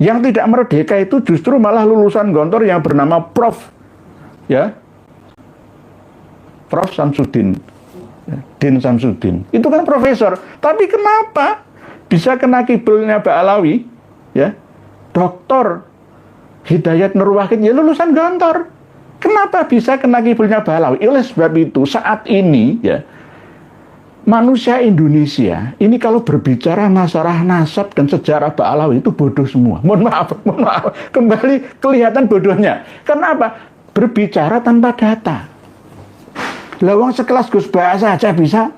Yang tidak merdeka itu justru malah lulusan Gontor yang bernama Prof. Ya, Prof. Samsudin, Din Samsudin. Itu kan profesor. Tapi kenapa bisa kena kibulnya Ba'alawi? Ya, Doktor Hidayat Nur Wahid ya lulusan Gontor. Kenapa bisa kena kibulnya Ba'alawi? Oleh sebab itu saat ini ya, manusia Indonesia ini kalau berbicara masalah nasab dan sejarah Ba'alawi itu bodoh semua. Mohon maaf, kembali kelihatan bodohnya. Kenapa? Berbicara tanpa data. Lawang sekelas Gus Baa saja bisa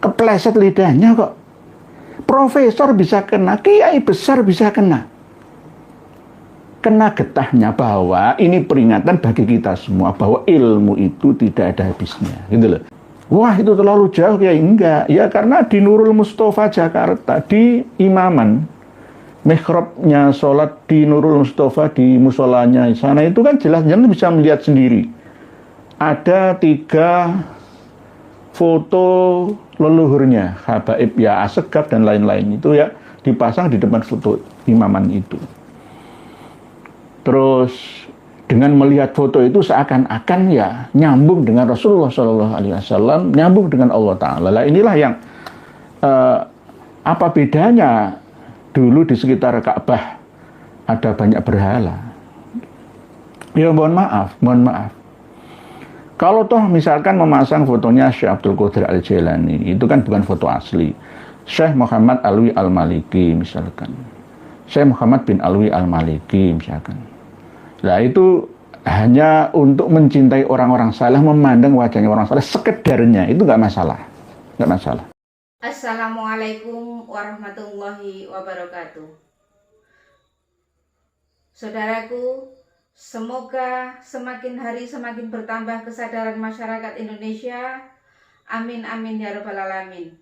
kepleset lidahnya kok. Profesor bisa kena, kiai besar bisa kena. Kena getahnya bahwa ini peringatan bagi kita semua bahwa ilmu itu tidak ada habisnya, gitu loh. Wah, itu terlalu jauh ya? Enggak. Ya karena di Nurul Mustafa Jakarta, di imaman, mihrabnya sholat di Nurul Mustafa, di musolanya sana itu kan jelas-jelas bisa melihat sendiri. Ada 3 foto leluhurnya, Habaib ya Asegaf dan lain-lain itu ya dipasang di depan foto imaman itu. Terus dengan melihat foto itu seakan-akan ya nyambung dengan Rasulullah SAW, nyambung dengan Allah Ta'ala. Lah inilah yang apa bedanya dulu di sekitar Ka'bah ada banyak berhala. Ya mohon maaf. Kalau toh misalkan memasang fotonya Syekh Abdul Qadir Al-Jailani, itu kan bukan foto asli. Syekh Muhammad Alwi Al-Maliki misalkan. Syekh Muhammad bin Alwi Al-Maliki misalkan. Nah itu hanya untuk mencintai orang-orang saleh, memandang wajahnya orang saleh sekedarnya, itu nggak masalah. Assalamualaikum warahmatullahi wabarakatuh. Saudaraku, semoga semakin hari semakin bertambah kesadaran masyarakat Indonesia. Amin amin ya rabbal alamin.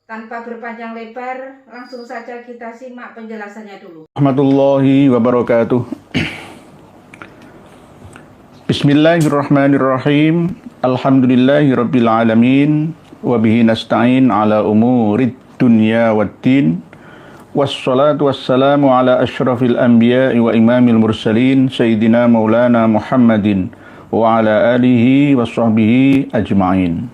Tanpa berpanjang lebar, langsung saja kita simak penjelasannya dulu. Warahmatullahi wabarakatuh. Bismillahirrahmanirrahim. Alhamdulillahirabbil alamin. Wa bihi nasta'in ala umurid dunya waddin. Wassalatu wassalamu ala asyrafil anbiya'i wa imamil mursalin sayyidina maulana Muhammadin wa ala alihi wa sahbihi ajma'in.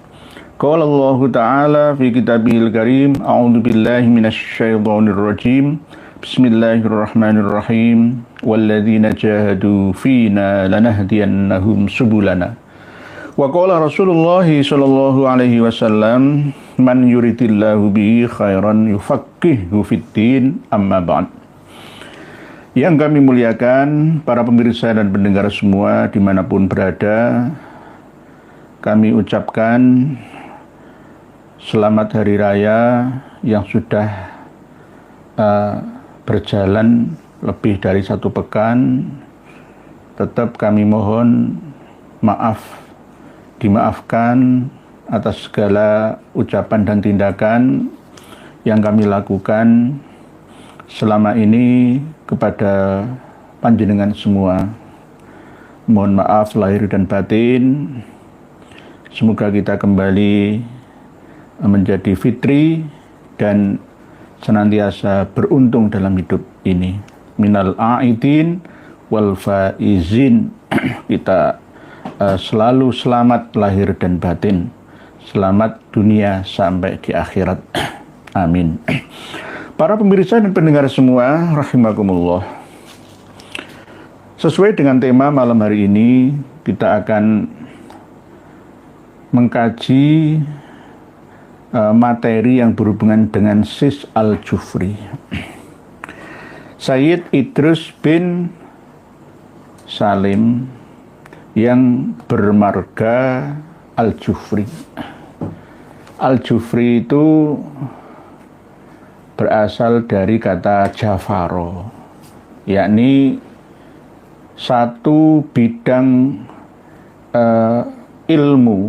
Qala Allah Ta'ala fi kitabihil karim, a'udzu billahi minasy syaithanir rajim. Bismillahirrahmanirrahim. Walladzina jahadu fina lanahdiyannahum subulana. Wa qala Rasulullah sallallahu alaihi wasallam, man yuridillahu bihi khairan yufaqqihhu fiddin, amma ba'd. Yang kami muliakan para pemirsa dan pendengar semua dimanapun berada, kami ucapkan selamat hari raya yang sudah berjalan lebih dari 1 pekan. Tetap kami mohon maaf, dimaafkan atas segala ucapan dan tindakan yang kami lakukan selama ini kepada panjenengan semua. Mohon maaf lahir dan batin. Semoga kita kembali menjadi fitri dan senantiasa beruntung dalam hidup ini. Minal a'idin wal faizin. Kita selalu selamat lahir dan batin, selamat dunia sampai di akhirat. Amin. Para pemirsa dan pendengar semua rahimakumullah, sesuai dengan tema malam hari ini, kita akan mengkaji materi yang berhubungan dengan Sis Al-Jufri. Sayyid Idrus bin Salim yang bermarga Al-Jufri. Al-Jufri itu berasal dari kata Jafaro, yakni satu bidang ilmu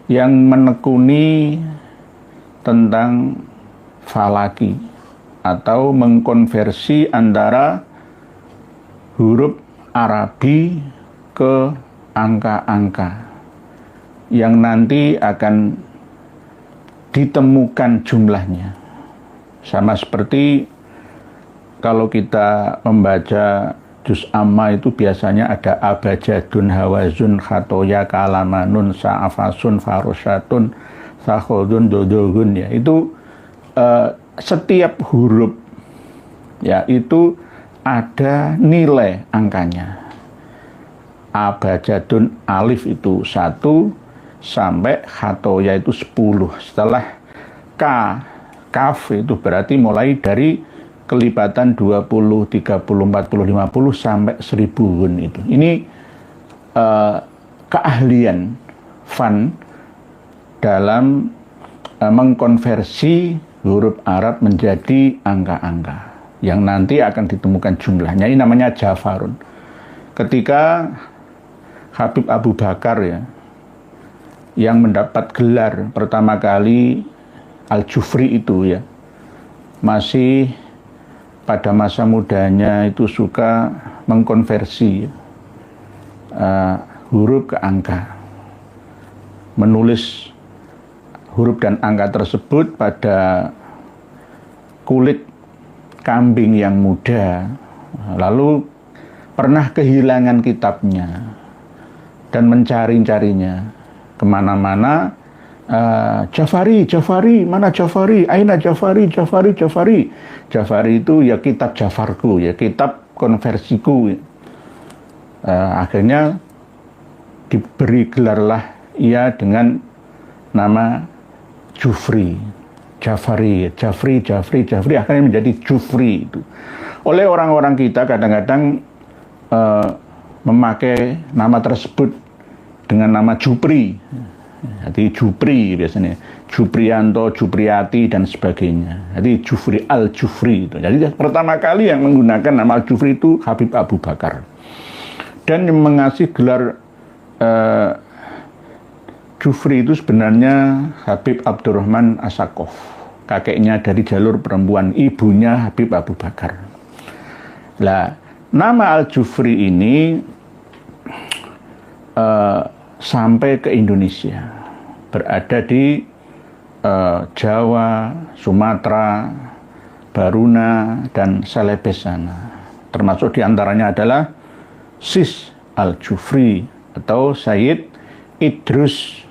yang menekuni tentang falaki atau mengkonversi antara huruf Arabi ke angka-angka yang nanti akan ditemukan jumlahnya. Sama seperti kalau kita membaca juz amma itu biasanya ada abajadun, hawazun, khatoya, kalamanun, sa'afasun, farosyatun, sakhodun, dodohun, ya. Itu setiap huruf ya itu ada nilai angkanya. Abajadun alif itu 1 sampai khatoya itu 10. Setelah kaf itu berarti mulai dari kelipatan 20, 30, 40, 50 sampai 1000 itu. Ini keahlian fan dalam mengkonversi huruf Arab menjadi angka-angka yang nanti akan ditemukan jumlahnya. Ini namanya jafarun. Ketika Habib Abu Bakar ya yang mendapat gelar pertama kali Al-Jufri itu ya, masih pada masa mudanya itu suka mengkonversi huruf ke angka, menulis huruf dan angka tersebut pada kulit kambing yang muda, lalu pernah kehilangan kitabnya dan mencari-carinya kemana-mana. Jafari, mana Jafari? Aina Jafari? Jafari itu ya kitab Jafarku, ya kitab konversiku. Akhirnya diberi gelarlah ia dengan nama Jufri, Jafari, akhirnya menjadi Jufri itu. Oleh orang-orang kita kadang-kadang memakai nama tersebut dengan nama Jupri. Jadi Jupri biasanya, Juprianto, Jupriati dan sebagainya. Jadi Jufri, Al-Jufri itu. Jadi pertama kali yang menggunakan nama Al-Jufri itu Habib Abu Bakar. Dan yang mengasih gelar Jufri itu sebenarnya Habib Abdurrahman As-Sakaf, kakeknya dari jalur perempuan, ibunya Habib Abu Bakar. Nah, nama Al-Jufri ini sampai ke Indonesia, berada di Jawa, Sumatera, Baruna, dan Celebes sana. Termasuk diantaranya adalah Sis Al-Jufri atau Sayyid Idrus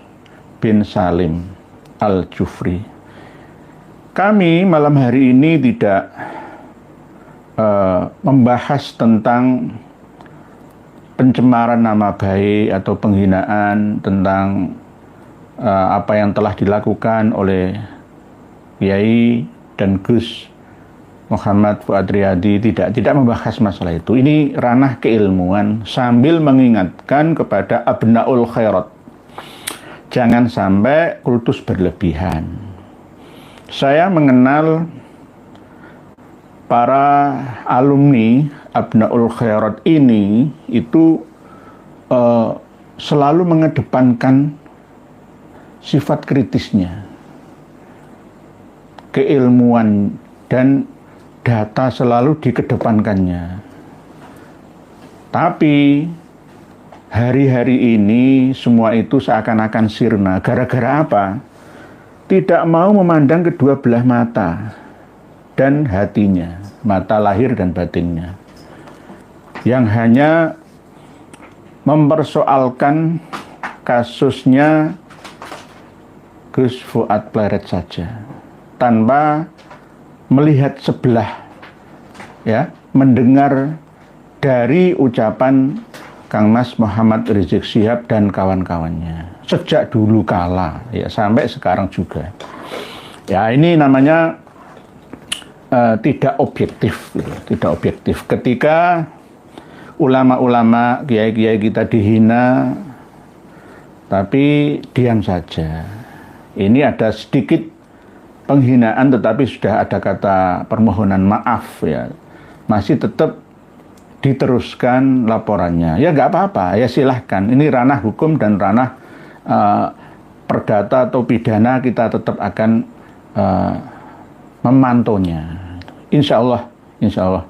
bin Salim Al-Jufri. Kami malam hari ini tidak membahas tentang pencemaran nama baik atau penghinaan tentang apa yang telah dilakukan oleh Kiai dan Gus Muhammad Fuad Riyadi, tidak membahas masalah itu. Ini ranah keilmuan sambil mengingatkan kepada abnaul khairat. Jangan sampai kultus berlebihan. Saya mengenal para alumni abnaul khairat ini itu selalu mengedepankan sifat kritisnya, keilmuan dan data selalu dikedepankannya. Tapi hari-hari ini semua itu seakan-akan sirna. Gara-gara apa? Tidak mau memandang kedua belah mata dan hatinya, mata lahir dan batinnya, yang hanya mempersoalkan kasusnya Gus Fuad Pleret saja, tanpa melihat sebelah, ya, mendengar dari ucapan Kang Mas Muhammad Rizik Syihab dan kawan-kawannya sejak dulu kala, ya, sampai sekarang juga. Ya, ini namanya tidak objektif, tidak objektif. Ketika ulama-ulama, kiai-kiai kita dihina, tapi diam saja. Ini ada sedikit penghinaan, tetapi sudah ada kata permohonan maaf, ya, masih tetap diteruskan laporannya. Ya nggak apa-apa, ya silahkan. Ini ranah hukum dan ranah perdata atau pidana, kita tetap akan memantaunya. Insya Allah, insya Allah.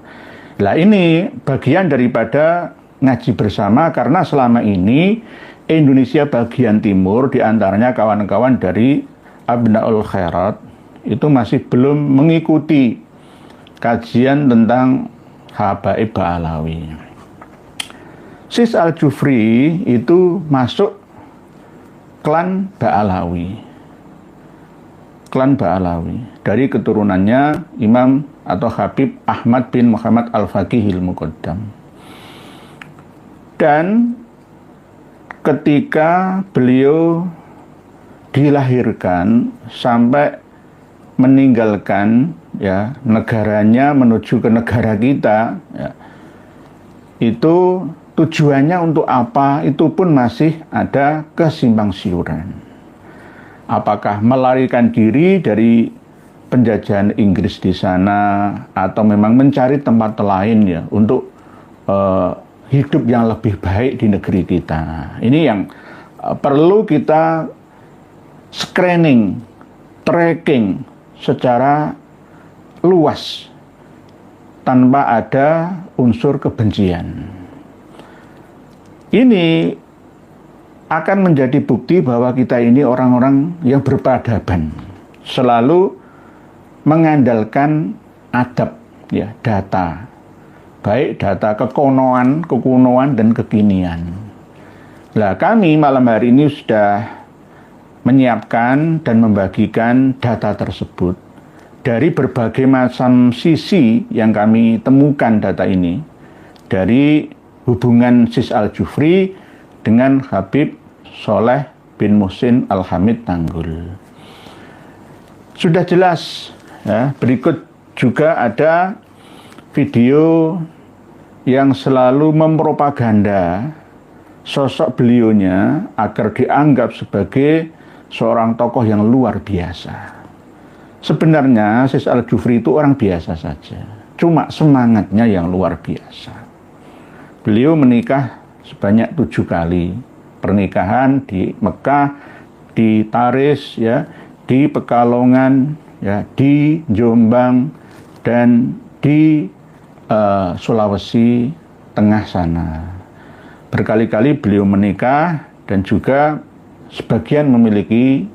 Nah, ini bagian daripada ngaji bersama, karena selama ini Indonesia bagian timur, diantaranya kawan-kawan dari Abnaul Khairat, itu masih belum mengikuti kajian tentang Habaib Ba'alawi. Sis Al-Jufri itu masuk klan Ba'alawi. Klan Ba'alawi. Dari keturunannya Imam atau Habib Ahmad bin Muhammad Al-Faqihil Muqaddam. Dan ketika beliau dilahirkan sampai meninggalkan ya negaranya menuju ke negara kita ya, itu tujuannya untuk apa, itu pun masih ada kesimpang siuran. Apakah melarikan diri dari penjajahan Inggris di sana atau memang mencari tempat lain ya untuk hidup yang lebih baik di negeri kita. Ini yang perlu kita screening, tracking secara luas tanpa ada unsur kebencian. Ini akan menjadi bukti bahwa kita ini orang-orang yang berperadaban, selalu mengandalkan adab, ya, data, baik data kekunoan dan kekinian. Nah, kami malam hari ini sudah menyiapkan dan membagikan data tersebut dari berbagai macam sisi yang kami temukan data ini, dari hubungan Sis Al-Jufri dengan Habib Soleh bin Muhsin Al-Hamid Tanggul. Sudah jelas ya, berikut juga ada video yang selalu mempropaganda sosok beliaunya agar dianggap sebagai seorang tokoh yang luar biasa. Sebenarnya Sis Al-Jufri itu orang biasa saja, cuma semangatnya yang luar biasa. Beliau menikah sebanyak 7 kali, pernikahan di Mekah, di Taris, ya, di Pekalongan, ya, di Jombang, dan di Sulawesi Tengah sana. Berkali-kali beliau menikah dan juga sebagian memiliki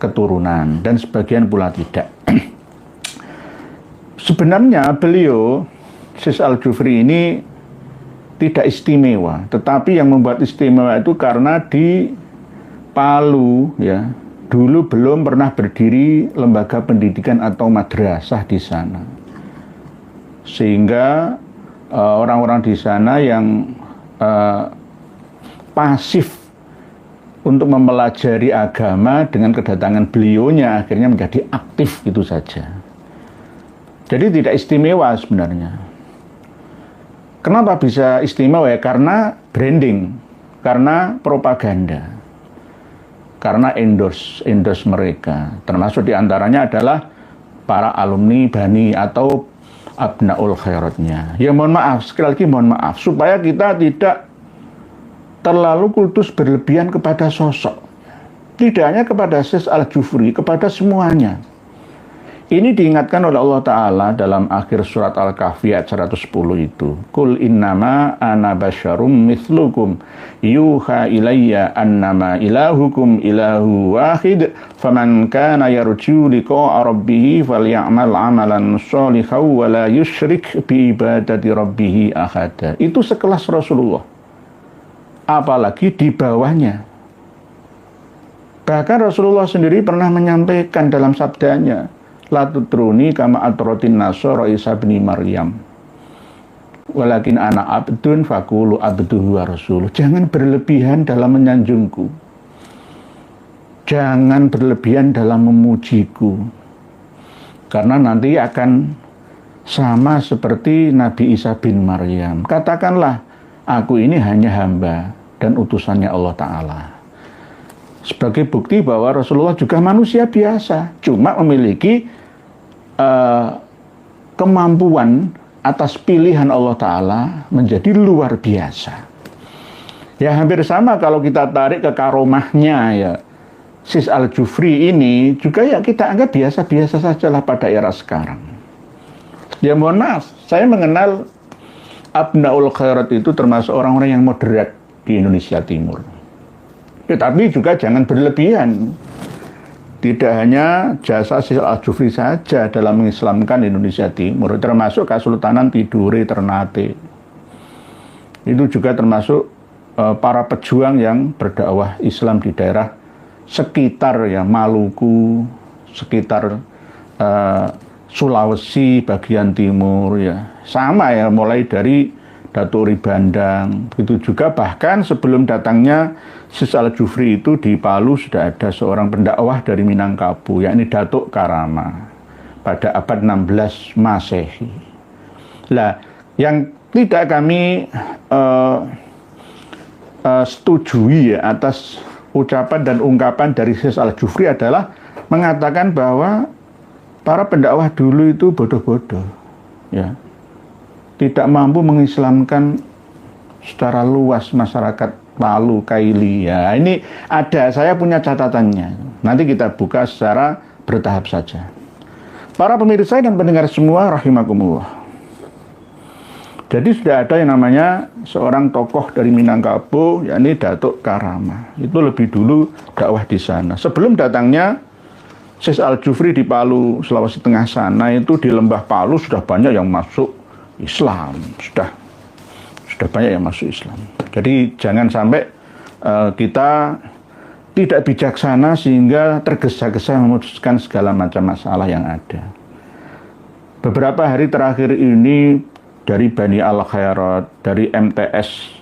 keturunan dan sebagian pula tidak. Sebenarnya beliau, Sis Al-Jufri ini tidak istimewa, tetapi yang membuat istimewa itu karena di Palu ya, dulu belum pernah berdiri lembaga pendidikan atau madrasah di sana. Sehingga orang-orang di sana yang pasif untuk mempelajari agama dengan kedatangan beliaunya akhirnya menjadi aktif gitu saja. Jadi tidak istimewa sebenarnya. Kenapa bisa istimewa ya? Karena branding, karena propaganda, karena endorse mereka. Termasuk diantaranya adalah para alumni Bani atau Abnaul Khairatnya. Ya mohon maaf, sekali lagi mohon maaf, supaya kita tidak terlalu kultus berlebihan kepada sosok. Tidak hanya kepada Sis Al-Jufri, kepada semuanya. Ini diingatkan oleh Allah Ta'ala dalam akhir surat Al-Kahfi ayat 110 itu. Qul innama ana basyarum mithlukum yuha ilayya annama ilahukum ilahu wahid faman kana yarju liqa'a rabbih falyamal amalan sholihan wa la yusyrik bi ibadati rabbih ahada. Itu sekelas Rasulullah. Apalagi di bawahnya. Bahkan Rasulullah sendiri pernah menyampaikan dalam sabdanya, la tutruni kama atrotin nasara Isa bin Maryam. Walakin ana abdun faqulu abduhu wa rasuluh. Jangan berlebihan dalam menyanjungku. Jangan berlebihan dalam memujiku. Karena nanti akan sama seperti Nabi Isa bin Maryam. Katakanlah, aku ini hanya hamba dan utusannya Allah Ta'ala. Sebagai bukti bahwa Rasulullah juga manusia biasa, cuma memiliki kemampuan atas pilihan Allah Ta'ala menjadi luar biasa. Ya hampir sama kalau kita tarik ke karomahnya ya, Sis Al-Jufri ini juga ya kita anggap biasa-biasa sajalah pada era sekarang. Ya mohon maaf, saya mengenal Abnaul Khairat itu termasuk orang-orang yang moderat di Indonesia Timur. Tetapi juga jangan berlebihan. tidak hanya jasa Syekh Al-Jufri saja dalam mengislamkan Indonesia Timur, termasuk Kesultanan Tidore Ternate. Itu juga termasuk para pejuang yang berdakwah Islam di daerah sekitar ya Maluku, sekitar Sulawesi bagian timur ya. Sama ya, mulai dari Datuk Uri Bandang. Begitu juga bahkan sebelum datangnya Syekh Al-Jufri itu di Palu sudah ada seorang pendakwah dari Minangkabau, yakni Datuk Karama pada abad 16 Masehi. Nah, yang tidak kami setujui ya, atas ucapan dan ungkapan dari Syekh Al-Jufri adalah mengatakan bahwa para pendakwah dulu itu bodoh-bodoh, ya, tidak mampu mengislamkan secara luas masyarakat Palu, Kaili. Ya, ini ada, saya punya catatannya. Nanti kita buka secara bertahap saja. Para pemirsa dan pendengar semua, rahimakumullah. Jadi sudah ada yang namanya seorang tokoh dari Minangkabau, yakni Datuk Karama. Itu lebih dulu dakwah di sana. Sebelum datangnya Syekh Al-Jufri di Palu, Sulawesi Tengah sana, itu di Lembah Palu sudah banyak yang masuk Islam. Sudah banyak yang masuk Islam. Jadi jangan sampai kita tidak bijaksana sehingga tergesa-gesa memutuskan segala macam masalah yang ada. Beberapa hari terakhir ini dari Bani Al-Khairat, dari MTS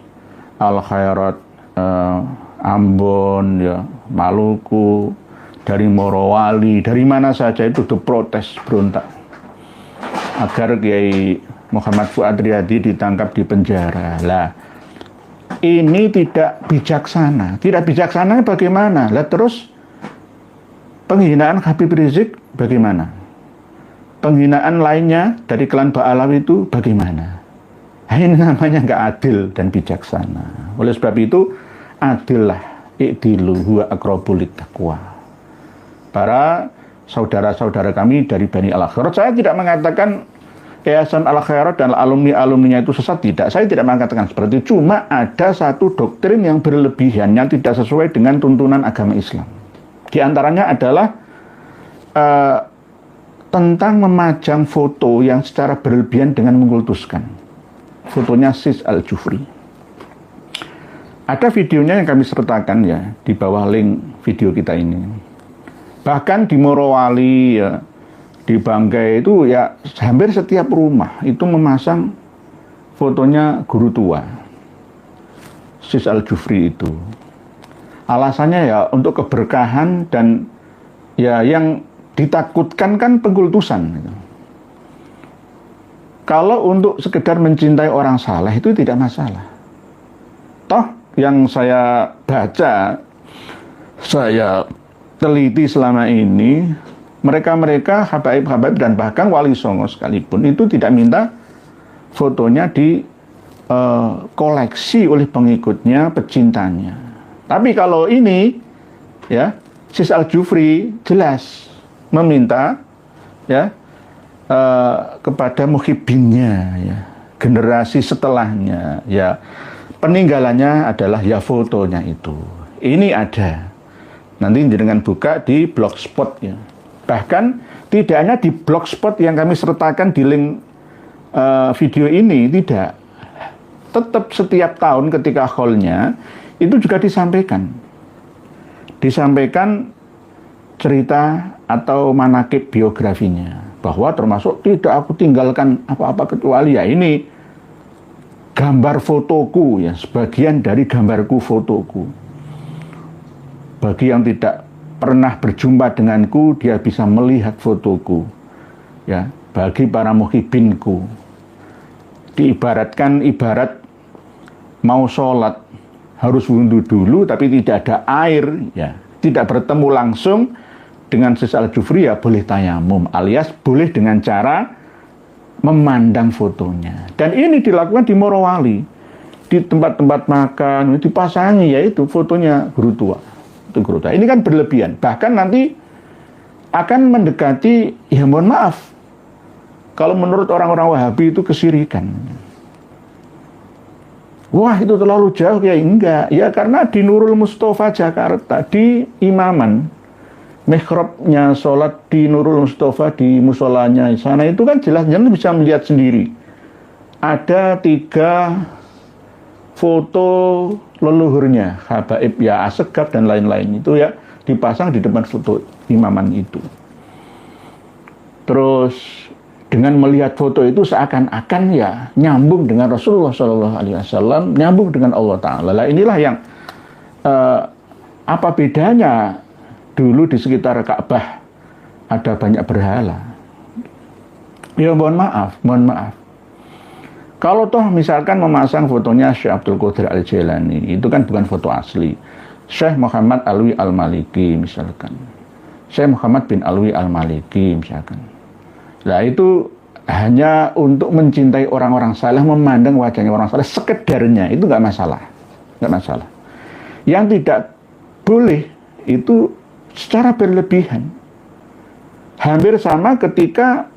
Al-Khairat, Ambon, ya, Maluku, dari Morowali, dari mana saja itu protes berontak agar Kiai Muhammad Fuad Riyadi ditangkap di penjara. Lah, ini tidak bijaksana. Tidak bijaksana bagaimana? Lah terus penghinaan Habib Rizik bagaimana? Penghinaan lainnya dari klan Ba'alawi itu bagaimana? Nah, ini namanya nggak adil dan bijaksana. Oleh sebab itu, adillah, i'dilu huwa aqrabu littaqwa. Para saudara-saudara kami dari Bani Al-Khairat, saya tidak mengatakan Yayasan Al-Khairat dan alumni-alumninya itu sesat, tidak. Saya tidak mengatakan seperti itu. Cuma ada satu doktrin yang berlebihan, yang tidak sesuai dengan tuntunan agama Islam. Di antaranya adalah tentang memajang foto yang secara berlebihan dengan mengkultuskan. Fotonya Syekh Al-Jufri. Ada videonya yang kami sertakan ya, di bawah link video kita ini. Bahkan di Morowali ya, di Banggai itu ya hampir setiap rumah itu memasang fotonya guru tua Syekh Al-Jufri itu. Alasannya ya untuk keberkahan dan ya yang ditakutkan kan pengkultusan gitu. Kalau untuk sekedar mencintai orang saleh itu tidak masalah. Toh yang saya baca, saya teliti selama ini, mereka-mereka habaib-habaib dan bahkan Wali Songo sekalipun itu tidak minta fotonya di koleksi oleh pengikutnya, pecintanya. Tapi kalau ini ya Syekh Al-Jufri jelas meminta ya kepada muhibbinnya ya, generasi setelahnya ya, peninggalannya adalah ya fotonya itu. Ini ada. Nanti dengan buka di Blogspot ya. Bahkan tidak hanya di Blogspot yang kami sertakan di link video ini, tidak. Tetap setiap tahun ketika haulnya itu juga disampaikan cerita atau manakib biografinya, bahwa termasuk tidak aku tinggalkan apa-apa kecuali ya ini gambar fotoku ya, sebagian dari gambarku fotoku. Bagi yang tidak pernah berjumpa denganku, dia bisa melihat fotoku. Ya, bagi para muhibbinku, diibaratkan ibarat mau sholat harus wudhu dulu, tapi tidak ada air, ya, tidak bertemu langsung dengan Syekh Al-Jufri ya boleh tayamum, alias boleh dengan cara memandang fotonya. Dan ini dilakukan di Morowali, di tempat-tempat makan, dipasangi yaitu fotonya guru tua. Ini kan berlebihan, bahkan nanti akan mendekati, ya mohon maaf, kalau menurut orang-orang Wahabi itu kesyirikan. Wah itu terlalu jauh ya, enggak ya, karena di Nurul Mustafa Jakarta, di Imaman mihrabnya sholat di Nurul Mustafa, di musolanya sana, itu kan jelas-jelas bisa melihat sendiri. Ada 3 foto leluhurnya, Habaib ya Asegaf dan lain-lain itu ya dipasang di depan foto imaman itu. Terus dengan melihat foto itu seakan-akan ya nyambung dengan Rasulullah SAW, nyambung dengan Allah Ta'ala. Lah inilah yang apa bedanya dulu di sekitar Ka'bah ada banyak berhala. Ya mohon maaf. Kalau toh misalkan memasang fotonya Syekh Abdul Qadir Al-Jailani, itu kan bukan foto asli. Syekh Muhammad Alwi Al-Maliki misalkan. Syekh Muhammad bin Alwi Al-Maliki misalkan. Nah itu hanya untuk mencintai orang-orang saleh, memandang wajahnya orang saleh sekedarnya, itu nggak masalah. Yang tidak boleh itu secara berlebihan. Hampir sama ketika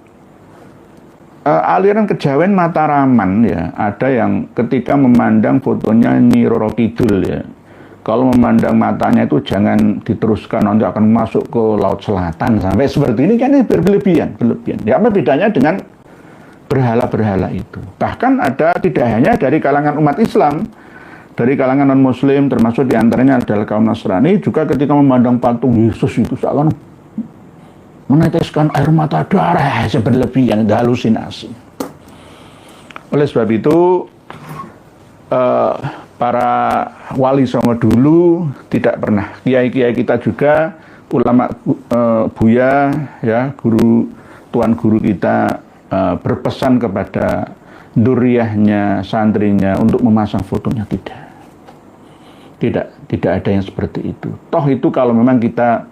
aliran kejawen Mataraman ya, ada yang ketika memandang fotonya Nyi Roro Kidul ya, kalau memandang matanya itu jangan diteruskan, nanti akan masuk ke Laut Selatan sampai seperti ini, kan ini berlebihan. Ya apa bedanya dengan berhala-berhala itu? Bahkan ada tidak hanya dari kalangan umat Islam, dari kalangan non-Muslim, termasuk diantaranya adalah kaum Nasrani, juga ketika memandang patung Yesus itu seakan meneteskan air mata darah, berlebihan, ada halusinasi. Oleh sebab itu, para wali songo dulu tidak pernah, kiai-kiai kita juga, ulama Buya, ya, tuan guru kita berpesan kepada duriyahnya, santrinya untuk memasang fotonya, tidak ada yang seperti itu. Toh itu kalau memang kita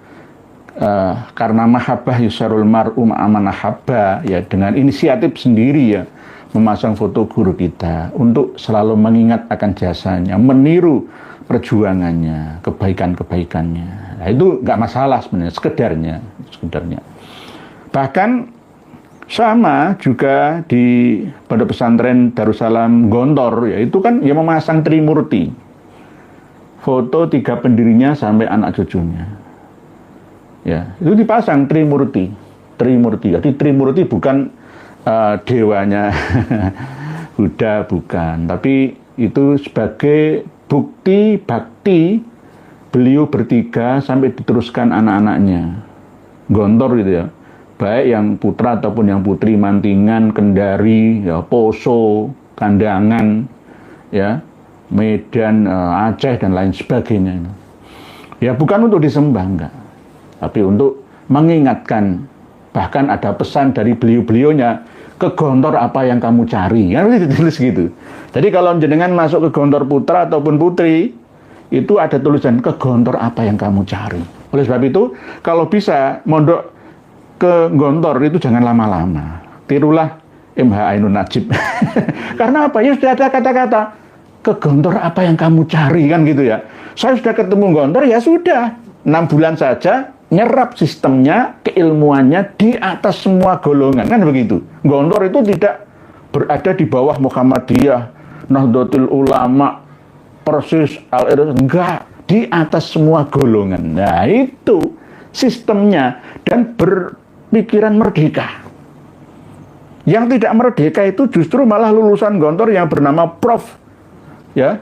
karena mahabbah yusarul mar'u ma'amanahabba, ya dengan inisiatif sendiri ya memasang foto guru kita untuk selalu mengingat akan jasanya, meniru perjuangannya, kebaikan-kebaikannya. Nah, itu nggak masalah sebenarnya, sekedarnya. Bahkan sama juga di Pondok Pesantren Darussalam Gontor, ya itu kan ya memasang Trimurti, foto 3 pendirinya sampai anak cucunya. Ya, itu dipasang Trimurti. Jadi Trimurti bukan dewanya Buddha, bukan, tapi itu sebagai bukti bakti beliau bertiga sampai diteruskan anak-anaknya. Gontor gitu ya. Baik yang putra ataupun yang putri, Mantingan, Kendari, ya, Poso, Kandangan, ya, Medan, Aceh dan lain sebagainya. Ya bukan untuk disembah, enggak, tapi untuk mengingatkan. Bahkan ada pesan dari beliau-beliaunya, ke Gontor apa yang kamu cari, kan ditulis gitu. Jadi kalau jenengan masuk ke Gontor putra ataupun putri, itu ada tulisan ke Gontor apa yang kamu cari. Oleh sebab itu, kalau bisa mondok ke Gontor itu jangan lama-lama, tirulah MH Ainun Najib. Karena apa? Ya sudah ada kata-kata ke Gontor apa yang kamu cari, kan gitu ya. Saya sudah ketemu Gontor, ya sudah 6 bulan saja nyerap sistemnya, keilmuannya di atas semua golongan, kan begitu. Gontor itu tidak berada di bawah Muhammadiyah, Nahdlatul Ulama, Persis, Al-Irsyad, enggak, di atas semua golongan. Nah itu sistemnya, dan berpikiran merdeka. Yang tidak merdeka itu justru malah lulusan Gontor yang bernama Prof. Ya,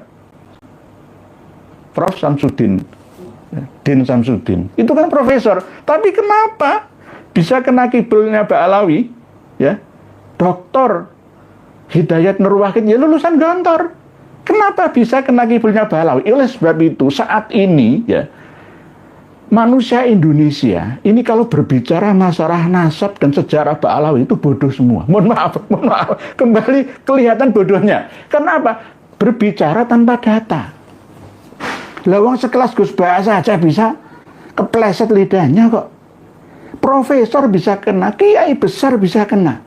Prof. Samsudin. Din Samsudin. Itu kan profesor. Tapi kenapa bisa kena kibulnya Mbak Alawi? Ya, Doktor Hidayat Nur Wahid, ya lulusan Gontor. Kenapa bisa kena kibulnya Mbak Alawi? Oleh sebab itu saat ini ya, manusia Indonesia ini kalau berbicara masalah nasab dan sejarah Mbak Alawi itu bodoh semua. Mohon maaf. Kembali kelihatan bodohnya. Kenapa? Berbicara tanpa data. Lawang sekelas Gus Baa saja bisa kepleset lidahnya kok. Profesor bisa kena, kiai besar bisa kena.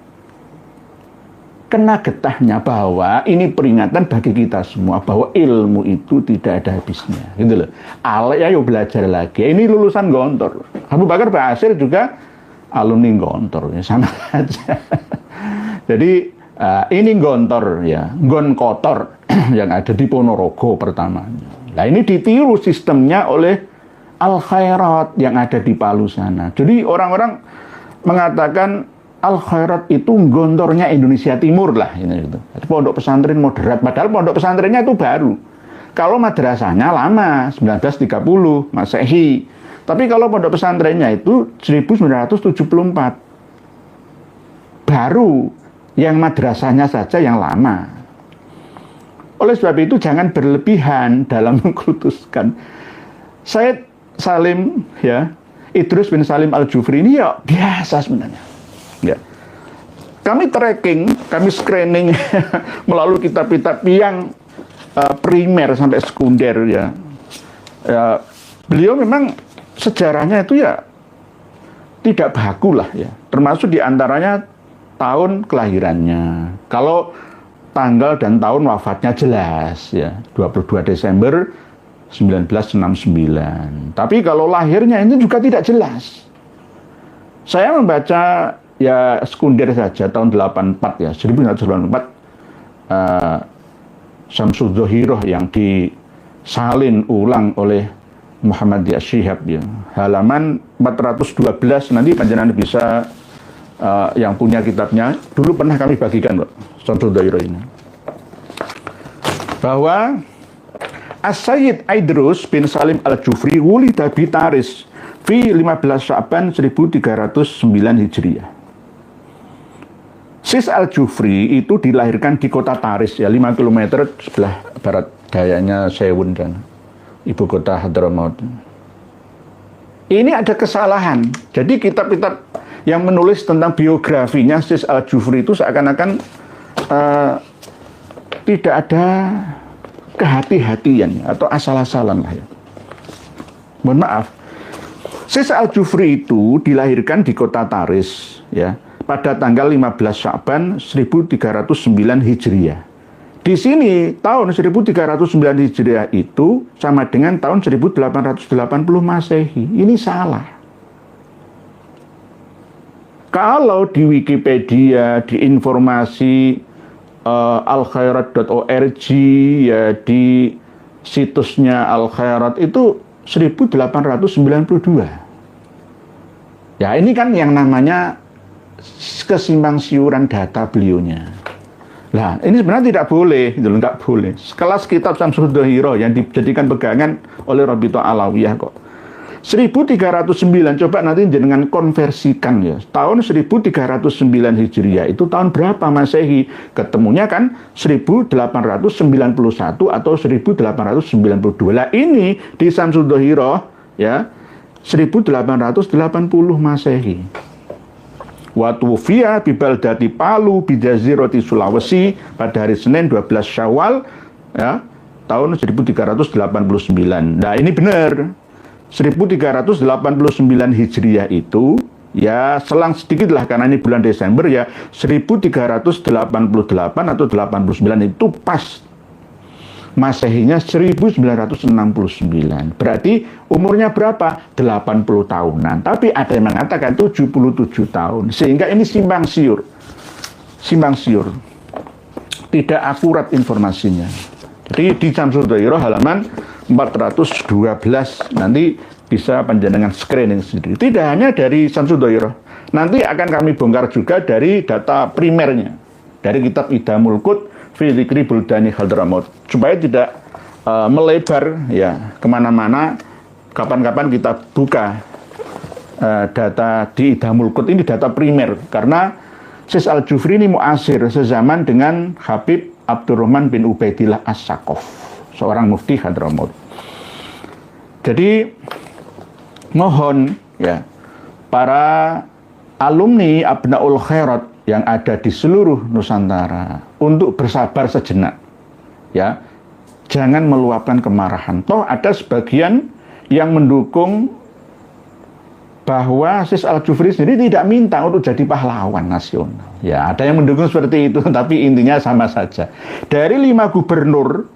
Kena getahnya bahwa ini peringatan bagi kita semua bahwa ilmu itu tidak ada habisnya, gitu loh. Ayo belajar lagi. Ini lulusan Gontor. Abu Bakar Basir juga alumni Gontor, ya sama saja. Jadi ini Gontor ya, Gon Kotor yang ada di Ponorogo pertamanya. Nah ini ditiru sistemnya oleh Al-Khairat yang ada di Palu sana. Jadi orang-orang mengatakan Al-Khairat itu gontornya Indonesia Timur lah. Gitu. Pondok pesantren moderat, padahal pondok pesantrennya itu baru. Kalau madrasahnya lama, 1930 Masehi. Tapi kalau pondok pesantrennya itu 1974. Baru yang madrasahnya saja yang lama. Oleh sebab itu jangan berlebihan dalam mengkultuskan. Said Salim ya, Idrus bin Salim Al-Jufri ini ya biasa sebenarnya. Ya. Kami tracking, kami screening melalui kitab-kitab yang primer sampai sekunder ya. Beliau memang sejarahnya itu ya tidak baku lah ya. Termasuk diantaranya tahun kelahirannya. Kalau tanggal dan tahun wafatnya jelas ya, 22 Desember 1969. Tapi kalau lahirnya ini juga tidak jelas. Saya membaca ya sekunder saja tahun 84 ya, 1984 Syamsul Zohiroh yang disalin ulang oleh Muhammad Shihab ya. Halaman 412 nanti panjenengan bisa yang punya kitabnya, dulu pernah kami bagikan Pak, Syamsul Zohiroh ini. Bahwa As-Sayyid Idrus bin Salim Al-Jufri wulida bi Taris fi 15 Sya'ban 1309 Hijriah. Sis Al-Jufri itu dilahirkan di kota Taris ya, 5 km sebelah barat dayanya Sewun dan ibu kota Hadramaut. Ini ada kesalahan. Jadi kitab-kitab yang menulis tentang biografinya Sis Al-Jufri itu seakan-akan tidak ada kehati-hatian atau asal-asalan lah ya. Mohon maaf. Sis Al-Jufri itu dilahirkan di kota Taris ya, pada tanggal 15 Sya'ban 1309 Hijriah. Di sini tahun 1309 Hijriah itu sama dengan tahun 1880 Masehi. Ini salah. Kalau di Wikipedia, di informasi alkhairat.org ya, di situsnya Al-Khairat itu 1892. Ya ini kan yang namanya kesimpang siuran data beliaunya. Nah ini sebenarnya tidak boleh, itu nggak boleh. Kelas kitab Syamsul Zohiroh yang dijadikan pegangan oleh Rabithah Alawiyah kok. 1309, coba nanti jenengan konversikan ya. Tahun 1309 Hijriah itu tahun berapa Masehi? Ketemunya kan 1891 atau 1892. Lah ini di Syamsul Zohiroh ya 1880 Masehi. Wa tuwfiya bi baldati Palu bi jazirati Sulawesi pada hari Senin 12 Syawal ya tahun 1389. Nah, ini benar. 1389 Hijriah itu ya selang sedikit lah karena ini bulan Desember ya 1388 atau 89 itu pas Masehinya 1969. Berarti umurnya berapa? 80 tahunan. Tapi ada yang mengatakan 77 tahun. Sehingga ini simpang siur. Simpang siur. Tidak akurat informasinya. Jadi di Syamsul Zohiroh halaman 412 nanti bisa panjenengan screening sendiri. Tidak hanya dari Syamsul Zohiroh. Nanti akan kami bongkar juga dari data primernya. Dari kitab Idamul Qut fi Dzikri Buldani Hadramaut. Supaya tidak melebar ya kemana-mana. Kapan-kapan kita buka data di Idamul Qut ini data primer. Karena Sis Al-Jufri ini muasir sezaman dengan Habib Abdurrahman bin Ubaidillah As-Saqaf, seorang mufti Hadramaut. Jadi mohon ya para alumni Abnaul Khairat yang ada di seluruh Nusantara untuk bersabar sejenak. Ya. Jangan meluapkan kemarahan. Toh ada sebagian yang mendukung bahwa Sis Al-Jufri sendiri tidak minta untuk jadi pahlawan nasional. Ya, ada yang mendukung seperti itu, tapi intinya sama saja. Dari 5 gubernur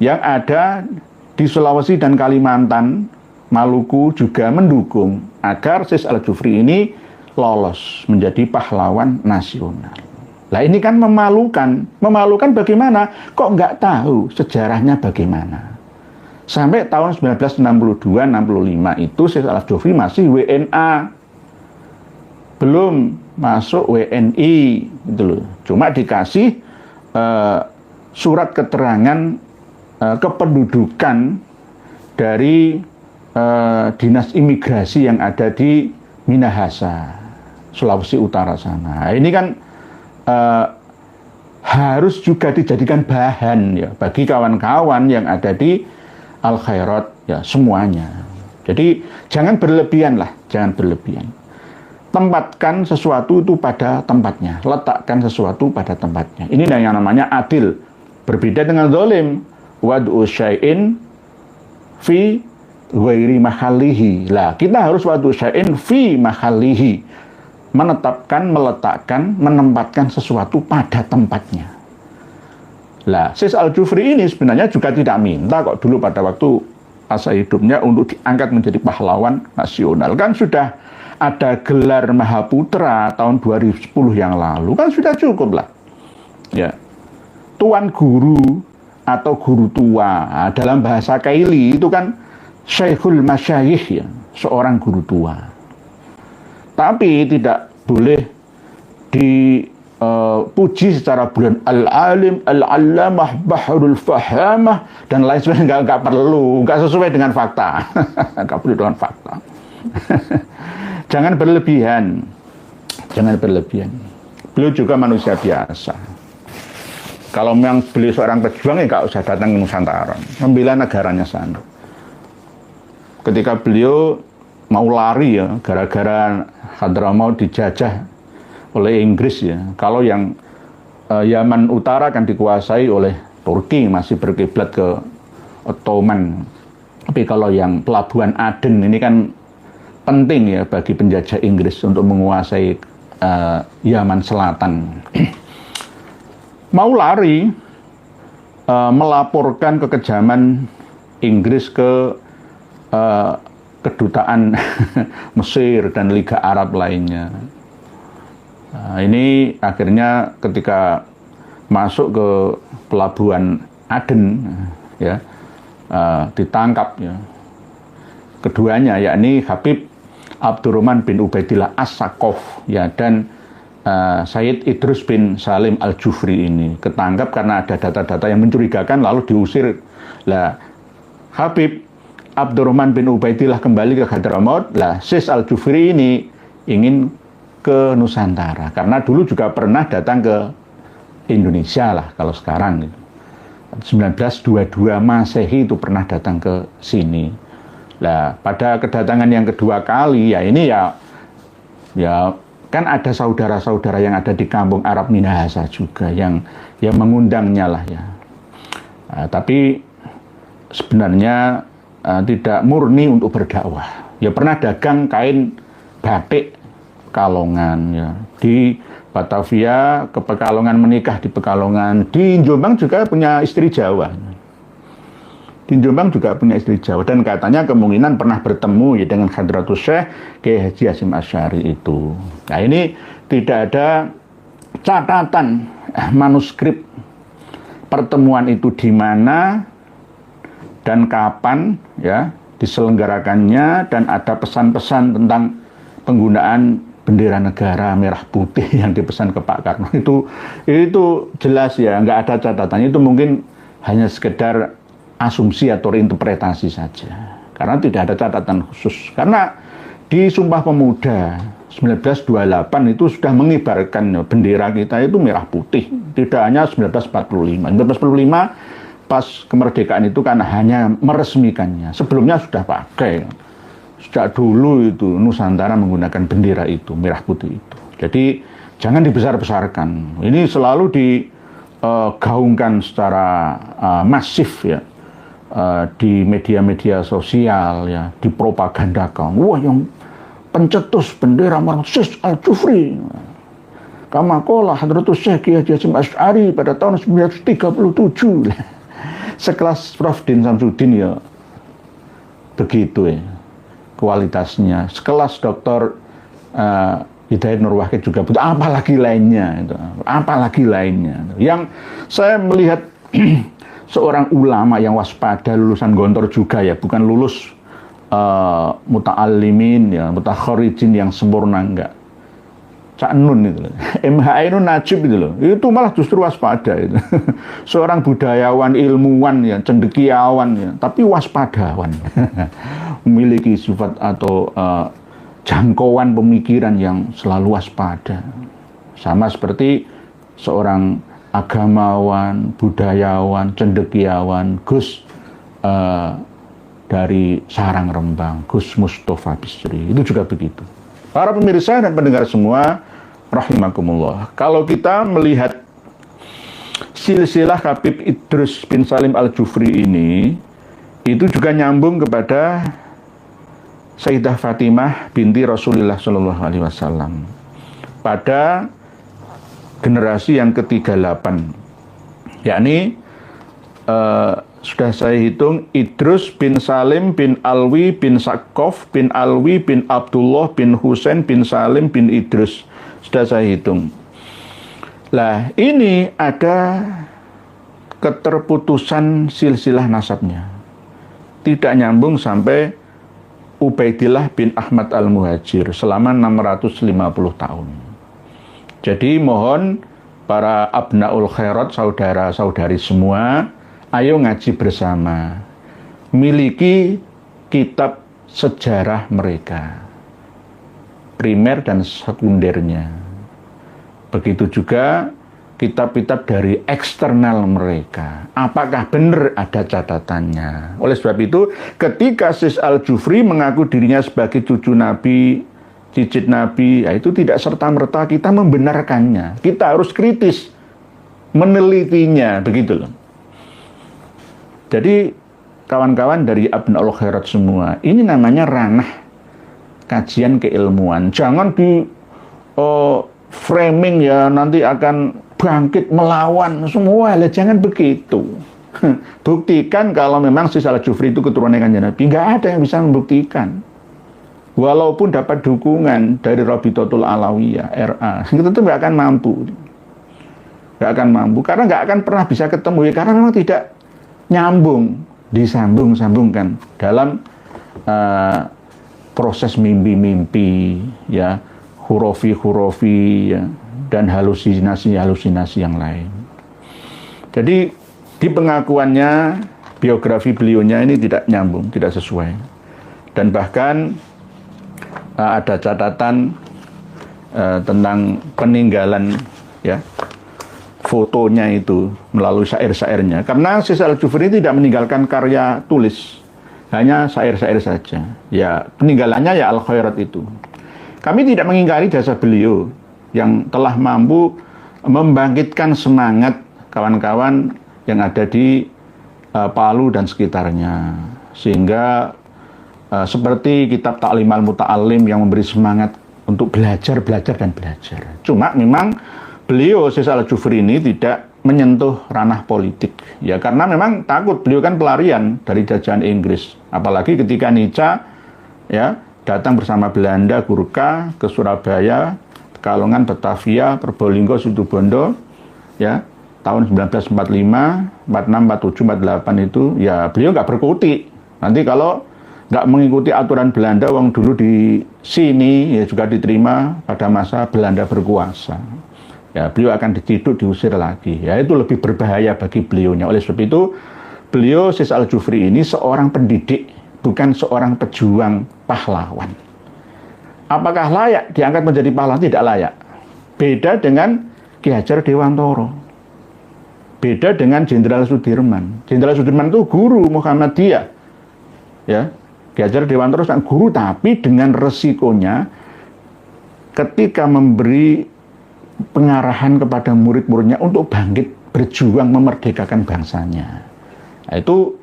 yang ada di Sulawesi dan Kalimantan, Maluku juga mendukung agar Sis Al-Jufri ini lolos menjadi pahlawan nasional. Lah ini kan memalukan. Memalukan bagaimana? Kok nggak tahu sejarahnya bagaimana? Sampai tahun 1962-65 itu Syekh Al-Jufri masih WNA, belum masuk WNI gitu loh. Cuma dikasih surat keterangan kependudukan dari dinas imigrasi yang ada di Minahasa, Sulawesi Utara sana. Nah, ini kan harus juga dijadikan bahan ya bagi kawan-kawan yang ada di Al Khairat ya semuanya. Jadi jangan berlebihan lah, jangan berlebihan. Tempatkan sesuatu itu pada tempatnya, letakkan sesuatu pada tempatnya. Ini yang namanya adil. Berbeda dengan zalim. Wad'u syai'in fi ghairi mahalihi. Lah, kita harus wad'u syai'in fi mahalihi. Menetapkan, meletakkan, menempatkan sesuatu pada tempatnya. Lah, Syekh Al-Jufri ini sebenarnya juga tidak minta kok dulu pada waktu masa hidupnya untuk diangkat menjadi pahlawan nasional. Kan sudah ada gelar Mahaputra tahun 2010 yang lalu, kan sudah cukup lah. Ya. Tuan guru atau guru tua, dalam bahasa Kaili itu kan Syekhul Masyayikh ya, seorang guru tua. Tapi tidak boleh dipuji secara bulan al-alim, al-allamah, bahrul fahamah dan lain sebagainya. Nggak perlu, nggak sesuai dengan fakta. Nggak perlu dengan fakta. Jangan berlebihan. Jangan berlebihan. Beliau juga manusia biasa. Kalau memang beliau seorang pejuang ya nggak usah datang ke Nusantara, membela negaranya sana. Ketika beliau mau lari ya, gara-gara Hadramaut dijajah oleh Inggris ya. Kalau yang Yaman Utara kan dikuasai oleh Turki, masih berkiblat ke Ottoman. Tapi kalau yang pelabuhan Aden ini kan penting ya bagi penjajah Inggris untuk menguasai Yaman Selatan. Mau lari, melaporkan kekejaman Inggris ke kedutaan Mesir dan Liga Arab lainnya. Nah, ini akhirnya ketika masuk ke pelabuhan Aden ya, ditangkap ya. Keduanya yakni Habib Abdurrahman bin Ubaidillah As-Saqaf ya, dan Sayyid Idrus bin Salim Al-Jufri ini ketangkap karena ada data-data yang mencurigakan lalu diusir. Lah Habib Abdurrahman bin Ubaidillah kembali ke Hadramaut. Lah Syekh Al-Jufri ini ingin ke Nusantara karena dulu juga pernah datang ke Indonesia lah kalau sekarang gitu. 1922 Masehi itu pernah datang ke sini. Lah pada kedatangan yang kedua kali ya ini ya kan ada saudara-saudara yang ada di kampung Arab Minahasa juga yang mengundangnya lah ya. Tapi sebenarnya tidak murni untuk berdakwah. Ya pernah dagang kain batik Pekalongan ya. Di Batavia ke Pekalongan, menikah di Pekalongan. Di Jombang juga punya istri Jawa. Di Jombang juga punya istri Jawa dan katanya kemungkinan pernah bertemu ya dengan Hadratus Syekh Kiai Haji Hasyim Asy'ari itu. Nah ini tidak ada catatan manuskrip pertemuan itu di mana dan kapan ya diselenggarakannya, dan ada pesan-pesan tentang penggunaan bendera negara merah putih yang dipesan ke Pak Karno itu jelas ya, nggak ada catatannya. Itu mungkin hanya sekedar asumsi atau interpretasi saja karena tidak ada catatan khusus. Karena di Sumpah Pemuda 1928 itu sudah mengibarkan bendera kita itu merah putih, tidak hanya 1945 pas kemerdekaan itu kan hanya meresmikannya, sebelumnya sudah pakai. Sejak dulu itu Nusantara menggunakan bendera itu, merah putih itu. Jadi jangan dibesar-besarkan. Ini selalu digaungkan secara masif ya, di media-media sosial ya, dipropagandakan. Wah, yang pencetus bendera merah Syekh Al-Jufri. Kama qala Hadratus Syekh Kiai Haji Hasyim Asy'ari pada tahun 1937. Sekelas Prof. Din Samsudin ya begitu ya kualitasnya. Sekelas Dr. Hidayat Nur Wahid juga betul. Apalagi lainnya itu. Apalagi lainnya. Yang saya melihat seorang ulama yang waspada, lulusan Gontor juga ya, bukan lulus muta'allimin ya, mutakharijin yang sempurna, enggak. Cak Nun itu loh. MHI itu Najib itu loh. Itu malah justru waspada itu. Seorang budayawan, ilmuwan ya, cendekiawan ya, tapi waspadawan. Memiliki sifat atau jangkauan pemikiran yang selalu waspada. Sama seperti seorang agamawan, budayawan, cendekiawan, Gus dari Sarang Rembang, Gus Mustafa Bisri. Itu juga begitu. Para pemirsa dan pendengar semua, rahimakumullah. Kalau kita melihat silsilah Habib Idrus bin Salim Al-Jufri ini, itu juga nyambung kepada Sayyidah Fatimah binti Rasulullah Shallallahu Alaihi Wasallam pada generasi yang ke-38, yakni sudah saya hitung, Idrus bin Salim bin Alwi bin Saqqaf bin Alwi bin Abdullah bin Husain bin Salim bin Idrus. Sudah saya hitung. Lah, ini ada keterputusan silsilah nasabnya. Tidak nyambung sampai Ubaidillah bin Ahmad Al-Muhajir selama 650 tahun. Jadi mohon para abnaul khairat, saudara-saudari semua, ayo ngaji bersama, miliki kitab sejarah mereka, primer dan sekundernya. Begitu juga kitab-kitab dari eksternal mereka. Apakah benar ada catatannya? Oleh sebab itu, ketika Sis Al-Jufri mengaku dirinya sebagai cucu Nabi, cicit Nabi, ya itu tidak serta-merta kita membenarkannya. Kita harus kritis menelitinya, begitu loh. Jadi kawan-kawan dari Abnaul Khairat semua, ini namanya ranah kajian keilmuan. Jangan di framing ya, nanti akan bangkit melawan semua. Jangan begitu. Buktikan kalau memang Sis Al-Jufri itu keturunan Kanjeng Nabi. Nggak ada yang bisa membuktikan. Walaupun dapat dukungan dari Rabitatul Alawiyah, RA, kita tuh nggak akan mampu. Nggak akan mampu, karena nggak akan pernah bisa ketemu. Ya, karena memang tidak nyambung, disambung-sambungkan dalam proses mimpi-mimpi, ya, hurofi-hurofi, ya, dan halusinasi-halusinasi yang lain. Jadi di pengakuannya, biografi beliaunya ini tidak nyambung, tidak sesuai. Dan bahkan ada catatan tentang peninggalan, ya, fotonya itu melalui syair-syairnya. Karena Sis Al-Jufri tidak meninggalkan karya tulis, hanya syair-syair saja. Ya, peninggalannya ya Al-Khairat itu. Kami tidak mengingkari jasa beliau yang telah mampu membangkitkan semangat kawan-kawan yang ada di Palu dan sekitarnya. Sehingga seperti kitab Ta'lim al-Muta'allim yang memberi semangat untuk belajar dan belajar. Cuma memang beliau Sis Al-Jufri ini tidak menyentuh ranah politik, ya, karena memang takut. Beliau kan pelarian dari jajahan Inggris, apalagi ketika Nietzsche, ya, datang bersama Belanda, Gurkha ke Surabaya, Pekalongan, Batavia, Probolinggo, Situbondo, ya, tahun 1945, 46, 47, 48 itu, ya, beliau nggak berkutik. Nanti kalau nggak mengikuti aturan Belanda, wong dulu di sini ya juga diterima pada masa Belanda berkuasa. Ya, beliau akan diciduk, diusir lagi. Ya, itu lebih berbahaya bagi beliaunya. Oleh sebab itu, beliau Sis Al-Jufri ini seorang pendidik, bukan seorang pejuang pahlawan. Apakah layak diangkat menjadi pahlawan? Tidak layak. Beda dengan Ki Hajar Dewantoro. Beda dengan Jenderal Sudirman. Jenderal Sudirman itu guru Muhammadiyah. Ya, Ki Hajar Dewantoro sang guru, tapi dengan resikonya ketika memberi pengarahan kepada murid-muridnya untuk bangkit berjuang memerdekakan bangsanya. Nah, itu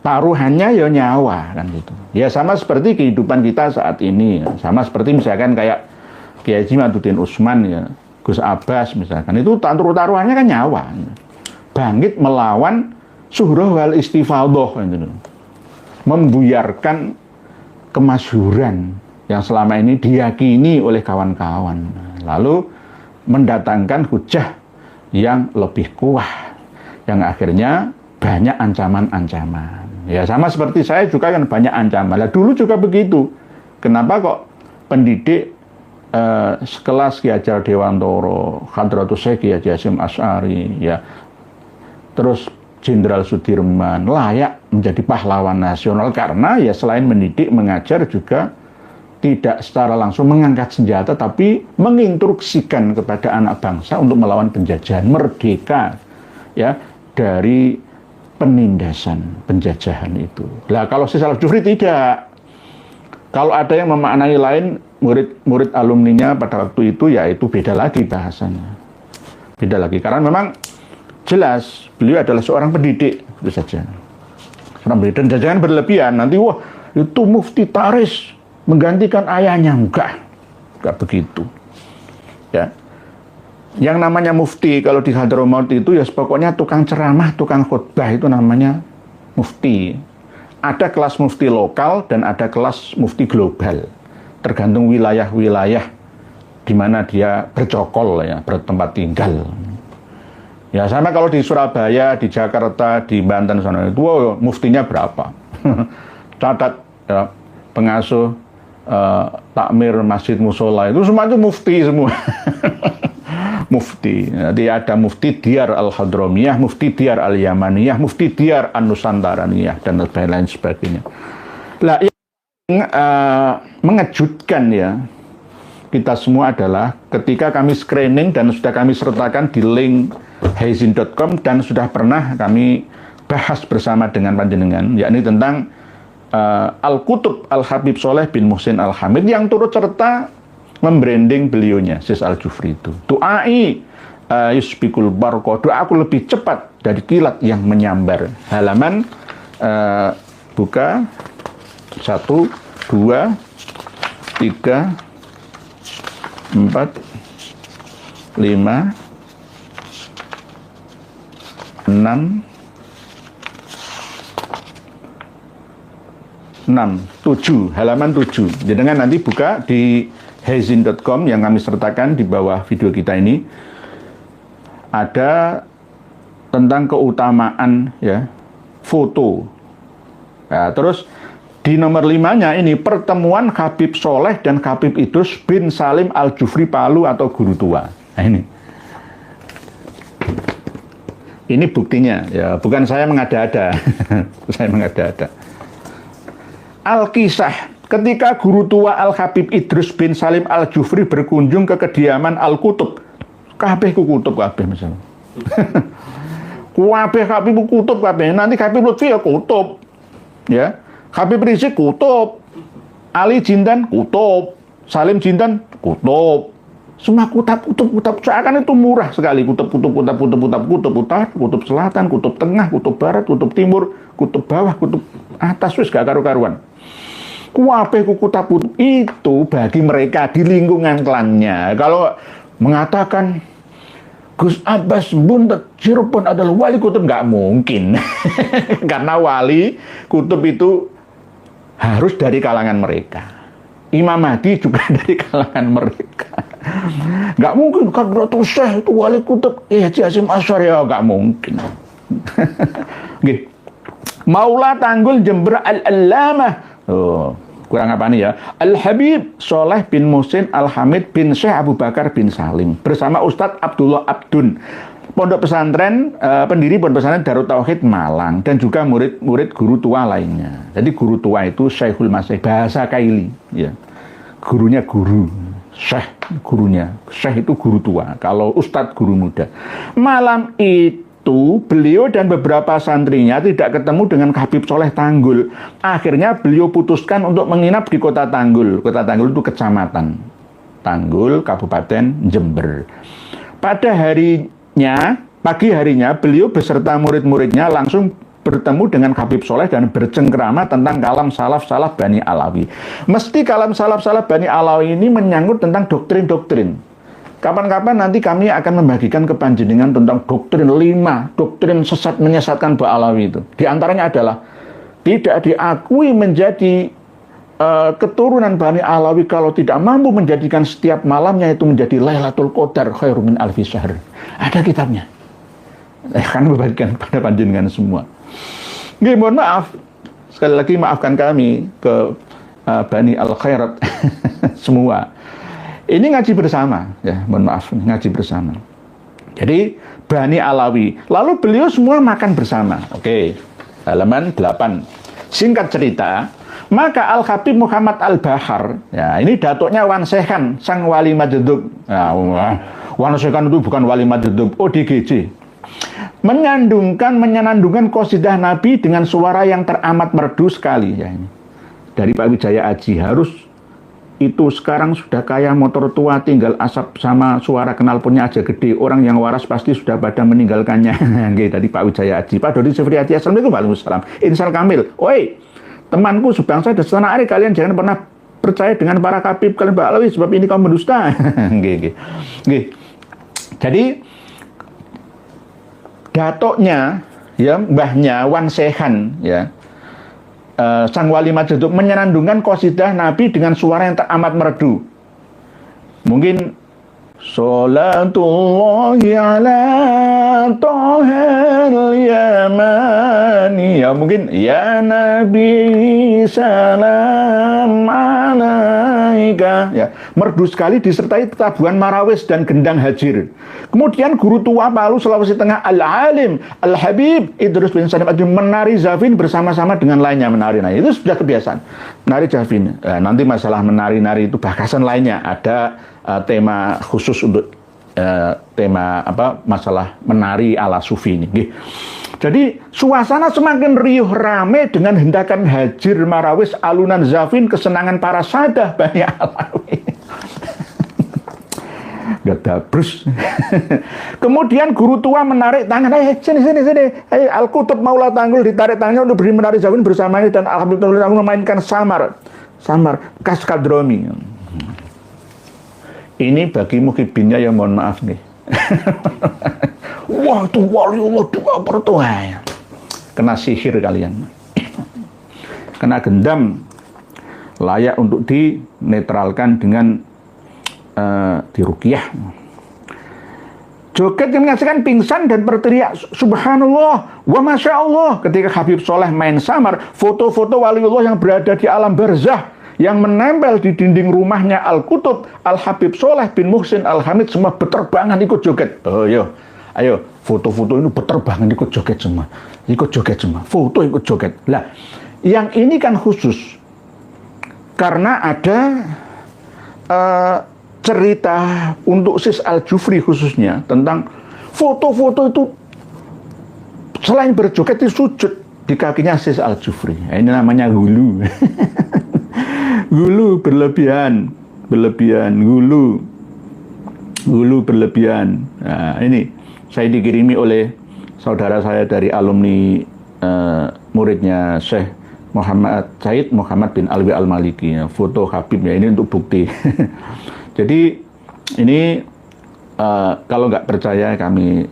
taruhannya ya nyawa kan gitu. Ya sama seperti kehidupan kita saat ini, sama seperti misalkan kayak Kiai Haji Maduddin Usman, ya, Gus Abbas misalkan, itu taruhannya kan nyawa. Bangkit melawan suhroh wal istifadhah gitu. Membuyarkan kemasyhuran yang selama ini diyakini oleh kawan-kawan. Lalu mendatangkan hujah yang lebih kuat Yang akhirnya banyak ancaman-ancaman. Ya sama seperti saya juga kan banyak ancaman. Lah dulu juga begitu. Kenapa kok pendidik sekelas Ki Hajar Dewantoro, Hadratus Syekh Ki Haji Hasyim Asy'ari, ya, terus Jenderal Sudirman layak menjadi pahlawan nasional karena ya selain mendidik, mengajar juga tidak secara langsung mengangkat senjata, tapi menginstruksikan kepada anak bangsa untuk melawan penjajahan, merdeka ya dari penindasan penjajahan itu. Lah kalau si Salaf Jufri tidak. Kalau ada yang memaknai lain, murid alumninya pada waktu itu ya itu beda lagi bahasanya. Beda lagi karena memang jelas beliau adalah seorang pendidik, itu saja. Seorang pendidik, dan jangan berlebihan nanti wah itu mufti Taris menggantikan ayahnya, enggak begitu. Ya. Yang namanya mufti kalau di Hadramaut itu ya pokoknya tukang ceramah, tukang khutbah itu namanya mufti. Ada kelas mufti lokal dan ada kelas mufti global. Tergantung wilayah-wilayah di mana dia bercokol ya, bertempat tinggal. Ya sama kalau di Surabaya, di Jakarta, di Banten sana itu muftinya berapa? Catat ya, pengasuh takmir masjid musola itu semua itu mufti semua. Mufti. Jadi ada mufti Diyar Al-Hadramiyah, mufti Diyar Al-Yamaniyah, mufti Diyar An-Nusantaraniyah dan lain sebagainya. Lah yang mengejutkan ya kita semua adalah ketika kami screening dan sudah kami sertakan di link heizin.com dan sudah pernah kami bahas bersama dengan panjenengan, yakni tentang Al-Kutub Al-Habib Soleh bin Muhsin Al-Hamid yang turut serta membranding beliaunya, Sis Al-Jufri itu. Doai yusbikul barqah, doaku lebih cepat dari kilat yang menyambar. Halaman buka 1, 2, 3, 4, 5, 6, 7, halaman 7. Jadi nanti buka di heizin.com yang kami sertakan di bawah video kita ini. Ada tentang keutamaan ya foto. Ya, terus di nomor 5-nya ini pertemuan Habib Soleh dan Habib Idrus bin Salim Al-Jufri Palu atau guru tua. Nah, ini buktinya ya, bukan saya mengada-ada. Saya mengada-ada. Al-Kisah, ketika guru tua Al-Habib Idrus bin Salim Al-Jufri berkunjung ke kediaman Al-Kutub. Kabeh ku kutub kabeh misalnya. Kabeh Habib kutub kabeh. Nanti Habib Lutfi ya kutub. Ya. Habib Rizik kutub. Ali Jindan kutub. Salim Jindan kutub. Semua kutub. Seakan itu murah sekali. Kutub utara, kutub selatan, kutub tengah, kutub barat, kutub timur, kutub bawah, kutub atas, wis gak karu-karuan. Kuape kutub itu bagi mereka di lingkungan klannya. Kalau mengatakan Gus Abbas Buntet Cirebon adalah wali kutub, nggak mungkin. Karena wali kutub itu harus dari kalangan mereka. Imam Mahdi juga dari kalangan mereka. Nggak mungkin Hadratus Syekh itu wali kutub Haji Hasyim Asy'ari, ya nggak mungkin. Oke. Maula Tanggul Jember Al-Allamah. Oh, kurang apa nih ya? Al-Habib Soleh bin Muhsin Al-Hamid bin Syekh Abu Bakar bin Salim bersama Ustadz Abdullah Abdun, pondok pesantren, pendiri pondok pesantren Darut Tauhid Malang, dan juga murid-murid guru tua lainnya. Jadi guru tua itu Syekhul Masih, bahasa Kaili, ya. Gurunya guru, Syekh gurunya. Syekh itu guru tua, kalau Ustadz guru muda. Malam itu beliau dan beberapa santrinya tidak ketemu dengan Habib Soleh Tanggul. Akhirnya beliau putuskan untuk menginap di kota Tanggul. Kota Tanggul itu kecamatan Tanggul, Kabupaten Jember. Pada pagi harinya beliau beserta murid-muridnya langsung bertemu dengan Habib Soleh dan bercengkrama tentang kalam salaf Bani Alawi. Mesti kalam salaf Bani Alawi ini menyangkut tentang doktrin-doktrin. Kapan-kapan nanti kami akan membagikan ke panjenengan tentang doktrin 5, doktrin sesat menyesatkan Ba'alawi itu. Di antaranya adalah tidak diakui menjadi keturunan Bani Alawi kalau tidak mampu menjadikan setiap malamnya itu menjadi Lailatul Qadar khairum min alfi syahr. Ada kitabnya. akan membagikan pada panjenengan semua. Nggih, mohon maaf. Sekali lagi maafkan kami ke Bani Al-Khairat semua. Ini ngaji bersama, ya, mohon maaf, ngaji bersama. Jadi Bani Alawi, lalu beliau semua makan bersama. Oke, halaman 8. Singkat cerita, maka Al-Habib Muhammad Al-Bahar, ya, ini datuknya Wan Sekhan, sang wali Majdub. Nah, Wan Sekhan itu bukan wali Majdub, ODGJ. Menyanandungkan qasidah Nabi dengan suara yang teramat merdu sekali, ya, ini. Dari Pak Wijaya Aji, harus itu sekarang sudah kaya motor tua, tinggal asap sama suara knalpotnya aja gede. Orang yang waras pasti sudah pada meninggalkannya. Oke, dari Pak Wijaya Aji. Pak Dodi Sefriati, Assalamualaikum warahmatullahi wabarakatuh. Insal Kamil, oi, temanku sebangsa dan setanah air, kalian jangan pernah percaya dengan para kabib kalian Mbak Alawi, sebab ini kaum mendusta. Oke. Jadi datuknya, ya, mbahnya Wan Sekhan, ya, sang wali Majdub menyenandungkan qasidah Nabi dengan suara yang teramat merdu. Mungkin Salatullahi ala Tahal Yamani, ya, mungkin ya Nabi salam alaika, ya, merdu sekali disertai tabuhan marawis dan gendang hajir. Kemudian guru tua Palu Sulawesi Tengah Al-Alim Al-Habib Idrus bin Salim Ajum menari Zafin bersama-sama dengan lainnya menari. Nah, itu sudah kebiasaan menari Zafin. Nanti masalah menari-nari itu bahasan lainnya, ada tema khusus untuk tema apa, masalah menari ala sufi ini. Jadi suasana semakin riuh rame dengan hendakan hajir marawis, alunan Zafin, kesenangan para sadah Bani Alawi. Gadabrus. Kemudian guru tua menarik tangan, sini. Al-Qutub Maula Tanggul ditarik tangannya untuk beri menari Zafin bersamanya, dan alhamdulillah memainkan samar kaskadromi. Ini bagi muhibinnya yang mohon maaf nih. Wah, itu waliullah dua pertuanya. Kena sihir kalian. Kena gendam. Layak untuk dinetralkan dengan diruqyah. Joget yang menyaksikan pingsan dan berteriak subhanallah wa masya Allah ketika Habib Soleh main samar. Foto-foto waliullah yang berada di alam barzah yang menempel di dinding rumahnya Al-Qutub Al-Habib Soleh bin Muhsin Al-Hamid semua berterbangan ikut joget. Oh, ayo, foto-foto ini berterbangan ikut joget semua. Foto ikut joget. Lah, yang ini kan khusus karena ada cerita untuk Sis Al-Jufri khususnya tentang foto-foto itu selain berjoget itu sujud di kakinya Sis Al-Jufri. Ini namanya hulu. Gulu berlebihan, gulu berlebihan. Nah, ini saya dikirimi oleh saudara saya dari alumni muridnya Syekh Said Muhammad bin Alwi Al-Maliki, ya, foto Habib, ya, ini untuk bukti. Jadi ini kalau nggak percaya kami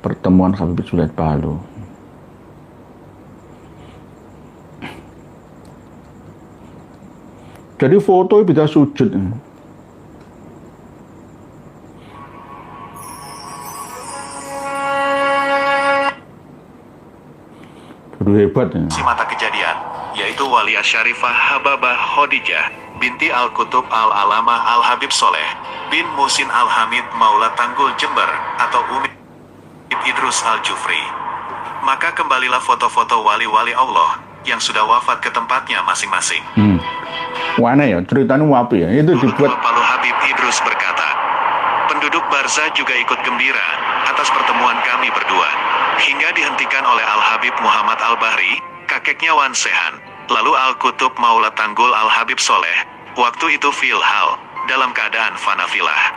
pertemuan Habib Sulit Palu. Jadi foto bisa sujud. Aduh, hebat. Si mata kejadian, yaitu Walia Syarifah Hababah Khadijah binti Al-Qutub Al-Alamah Al-Habib Soleh bin Muhsin Al-Hamid Maula Tanggul Jember atau Umi Idrus Al-Jufri. Maka kembalilah foto-foto wali-wali Allah yang sudah wafat ke tempatnya masing-masing. Wane ya, ceritanya wapi ya, itu dibuat. Palu Habib Idrus berkata, penduduk Barza juga ikut gembira atas pertemuan kami berdua, hingga dihentikan oleh Al-Habib Muhammad Al-Bahri, kakeknya Wan Sekhan, lalu Al-Qutub Maula Tanggul Al-Habib Soleh, waktu itu filhal, dalam keadaan fanafilah.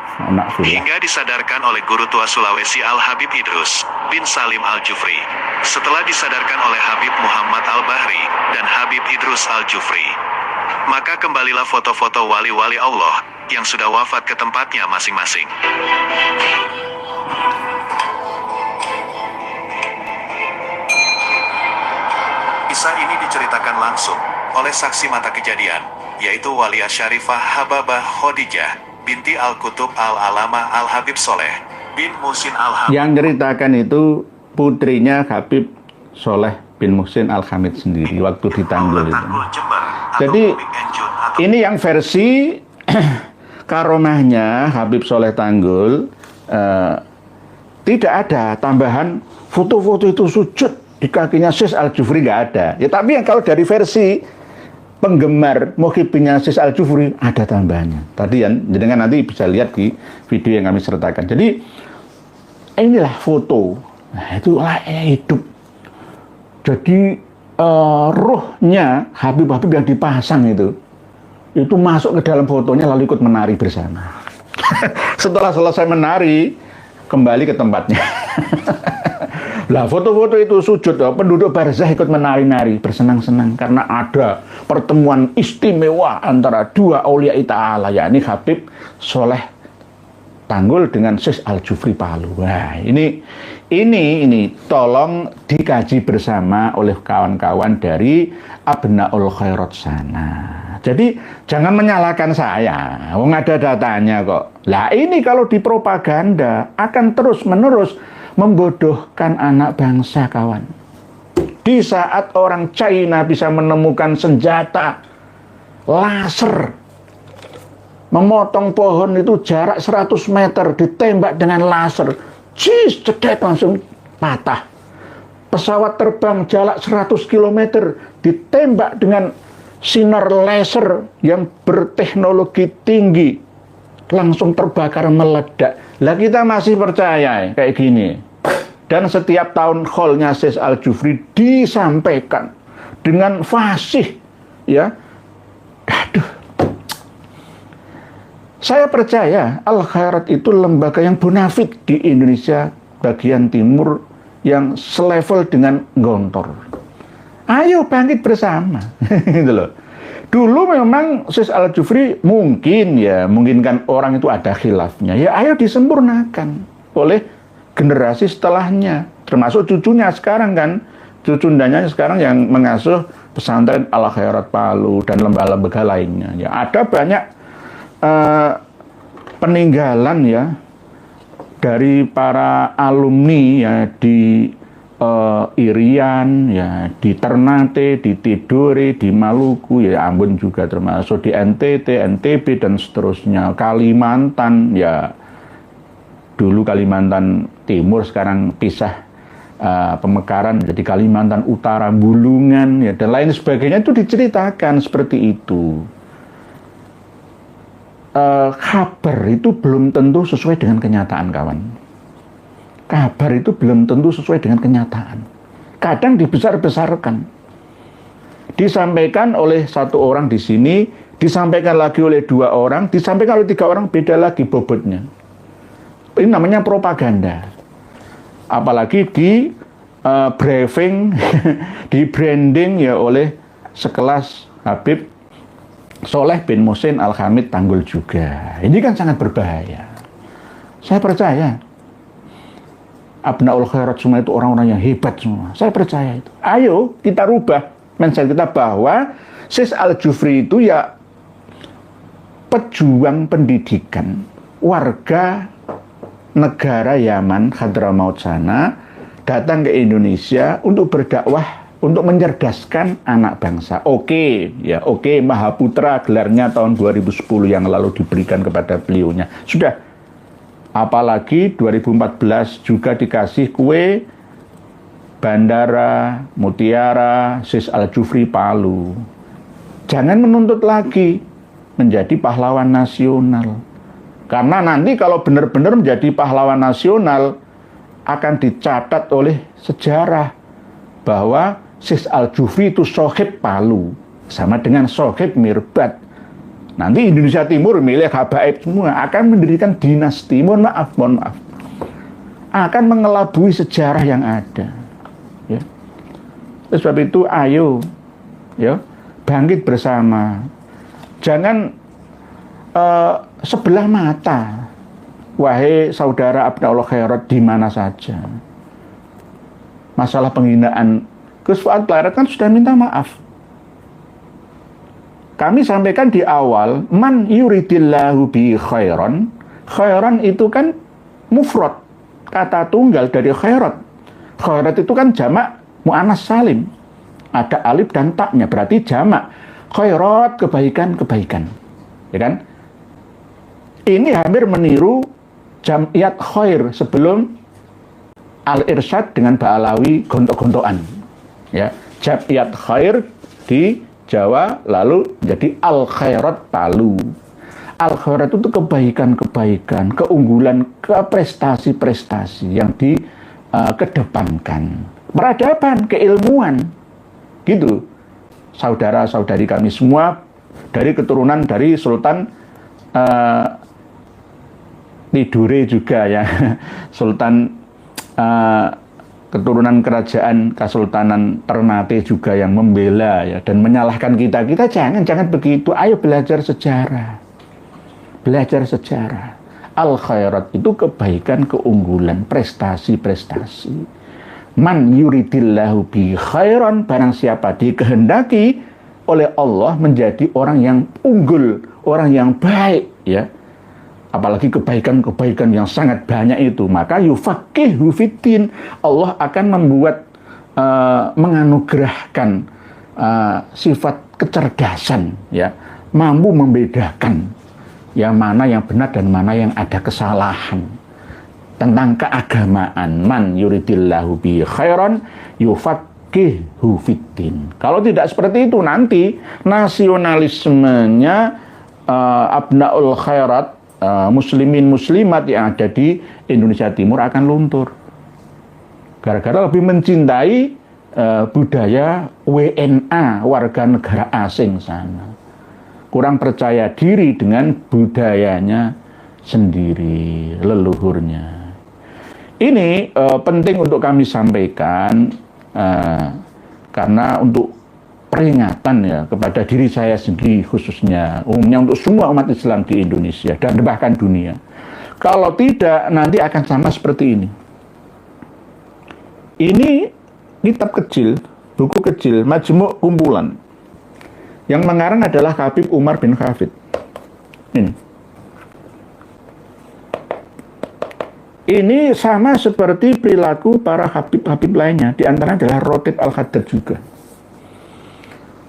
Hingga disadarkan oleh guru tua Sulawesi Al-Habib Idrus bin Salim Al-Jufri. Setelah disadarkan oleh Habib Muhammad Al-Bahri dan Habib Idrus Al-Jufri, maka kembalilah foto-foto wali-wali Allah yang sudah wafat ke tempatnya masing-masing. Kisah ini diceritakan langsung oleh saksi mata kejadian, yaitu Walia Syarifah Hababah Khadijah binti Al-Qutub Al-Alamah Al-Habib Soleh bin Muhsin Al-Hamid. Yang ceritakan itu putrinya Habib Soleh bin Muhsin Al-Hamid sendiri waktu di Tanggul itu. Jadi ini yang versi karomahnya Habib Soleh Tanggul. Tidak ada tambahan foto-foto itu sujud di kakinya Sis Al-Jufri, nggak ada. Ya tapi yang kalau dari versi penggemar muhibbinya Sis Al-Jufri ada tambahannya. Tadi yang jenengan nanti bisa lihat di video yang kami sertakan. Jadi inilah foto. Nah, itu layaknya hidup. Jadi ruhnya Habib-Habib yang dipasang itu masuk ke dalam fotonya lalu ikut menari bersama. Setelah selesai menari, kembali ke tempatnya. Lah foto-foto itu sujud, penduduk barzah ikut menari-nari, bersenang-senang karena ada pertemuan istimewa antara dua aulia ta'ala, yakni Habib Soleh Tanggul dengan Sis Al-Jufri Palu. Wah, ini tolong dikaji bersama oleh kawan-kawan dari Abnaul Khairat sana. Jadi jangan menyalahkan saya, wong ada datanya kok. Lah ini kalau dipropaganda akan terus-menerus membodohkan anak bangsa, kawan. Di saat orang China bisa menemukan senjata laser, memotong pohon itu jarak 100 meter, ditembak dengan laser, cedet langsung patah. Pesawat terbang jarak 100 km, ditembak dengan sinar laser yang berteknologi tinggi, langsung terbakar meledak. Lah kita masih percaya kayak gini. Dan setiap tahun haulnya Sis Al-Jufri disampaikan dengan fasih, ya. Aduh. Saya percaya Al-Khairat itu lembaga yang bonafit di Indonesia bagian timur yang selevel dengan Gontor. Ayo bangkit bersama. Gitu loh. Dulu memang Sis Al-Jufri mungkinkan orang itu ada khilafnya. Ya ayo disempurnakan oleh generasi setelahnya. Termasuk cucunya sekarang kan. Cucundanya sekarang yang mengasuh pesantren Al-Khairat Palu dan lembaga-lembaga lainnya. Ya ada banyak peninggalan ya dari para alumni ya di Irian, ya di Ternate, di Tidore, di Maluku, ya Ambon juga termasuk, di NTT, NTB dan seterusnya, Kalimantan, ya dulu Kalimantan Timur sekarang pisah pemekaran jadi Kalimantan Utara, Bulungan, ya dan lain sebagainya itu diceritakan seperti itu. Kabar itu belum tentu sesuai dengan kenyataan, kawan. Kabar itu belum tentu sesuai dengan kenyataan. Kadang dibesar-besarkan. Disampaikan oleh satu orang di sini, disampaikan lagi oleh 2 orang, disampaikan oleh 3 orang, beda lagi bobotnya. Ini namanya propaganda. Apalagi di briefing, di branding ya oleh sekelas Habib Soleh bin Muhsin Al-Hamid Tanggul juga. Ini kan sangat berbahaya. Saya percaya Abnaul Khairat semua itu orang-orang yang hebat semua. Saya percaya itu. Ayo kita rubah mindset kita bahwa Sis Al-Jufri itu ya pejuang pendidikan warga negara Yaman, Hadramaut sana, datang ke Indonesia untuk berdakwah, untuk mencerdaskan anak bangsa. Oke, Mahaputra gelarnya tahun 2010 yang lalu diberikan kepada beliaunya. Sudah. Apalagi 2014 juga dikasih kue Bandara Mutiara Sis Al-Jufri Palu. Jangan menuntut lagi menjadi pahlawan nasional. Karena nanti kalau benar-benar menjadi pahlawan nasional akan dicatat oleh sejarah bahwa Sis Al-Jufri itu sohib Palu sama dengan sohib Mirbat. Nanti Indonesia Timur milik habaib semua akan mendirikan dinasti. Mohon maaf. Akan mengelabui sejarah yang ada. Ya. Sebab itu ayo ya, bangkit bersama. Jangan sebelah mata. Wahai saudara Abnaul Khairat di mana saja. Masalah penghinaan Gus Fuad Khairat kan sudah minta maaf. Kami sampaikan di awal, man yuridillahu bi khairan. Khairan itu kan mufrad, kata tunggal dari khairat. Khairat itu kan jamak mu'annas salim. Ada alif dan taknya, berarti jamak. Khairat, kebaikan-kebaikan. Ya kan? Ini hampir meniru jam'iyat khair sebelum Al-Irsyad dengan Ba'alawi gontok-gontokan. Ya, jam'iyat khair di Jawa lalu jadi Al-Khairat Palu. Al-Khairat itu kebaikan-kebaikan, keunggulan, prestasi-prestasi yang dikedepankan. Peradaban, keilmuan. Gitu. Saudara-saudari kami semua dari keturunan dari Sultan Tidore juga ya. Sultan keturunan kerajaan Kesultanan Ternate juga yang membela ya dan menyalahkan kita. Kita jangan begitu. Ayo belajar sejarah. Belajar sejarah. Al-khairat itu kebaikan, keunggulan, prestasi-prestasi. Man yuridillahu bi khairan, barang siapa dikehendaki oleh Allah menjadi orang yang unggul, orang yang baik ya. Apalagi kebaikan-kebaikan yang sangat banyak itu, maka yufaqihu fiddin, Allah akan membuat menganugerahkan sifat kecerdasan ya, mampu membedakan yang mana yang benar dan mana yang ada kesalahan tentang keagamaan. Man yuridillahu bi khairan yufaqihu fiddin. Kalau tidak seperti itu nanti nasionalismenya abnaul khairat, muslimin muslimat yang ada di Indonesia Timur akan luntur gara-gara lebih mencintai budaya WNA, warga negara asing sana, kurang percaya diri dengan budayanya sendiri, leluhurnya. Ini penting untuk kami sampaikan karena untuk peringatan ya kepada diri saya sendiri khususnya, umumnya untuk semua umat Islam di Indonesia dan bahkan dunia. Kalau tidak nanti akan sama seperti ini. Ini kitab kecil, buku kecil, majmu' kumpulan. Yang mengarang adalah Habib Umar bin Hafid. Ini sama seperti perilaku para Habib-Habib lainnya, di antara adalah Rotib Al-Haddad juga.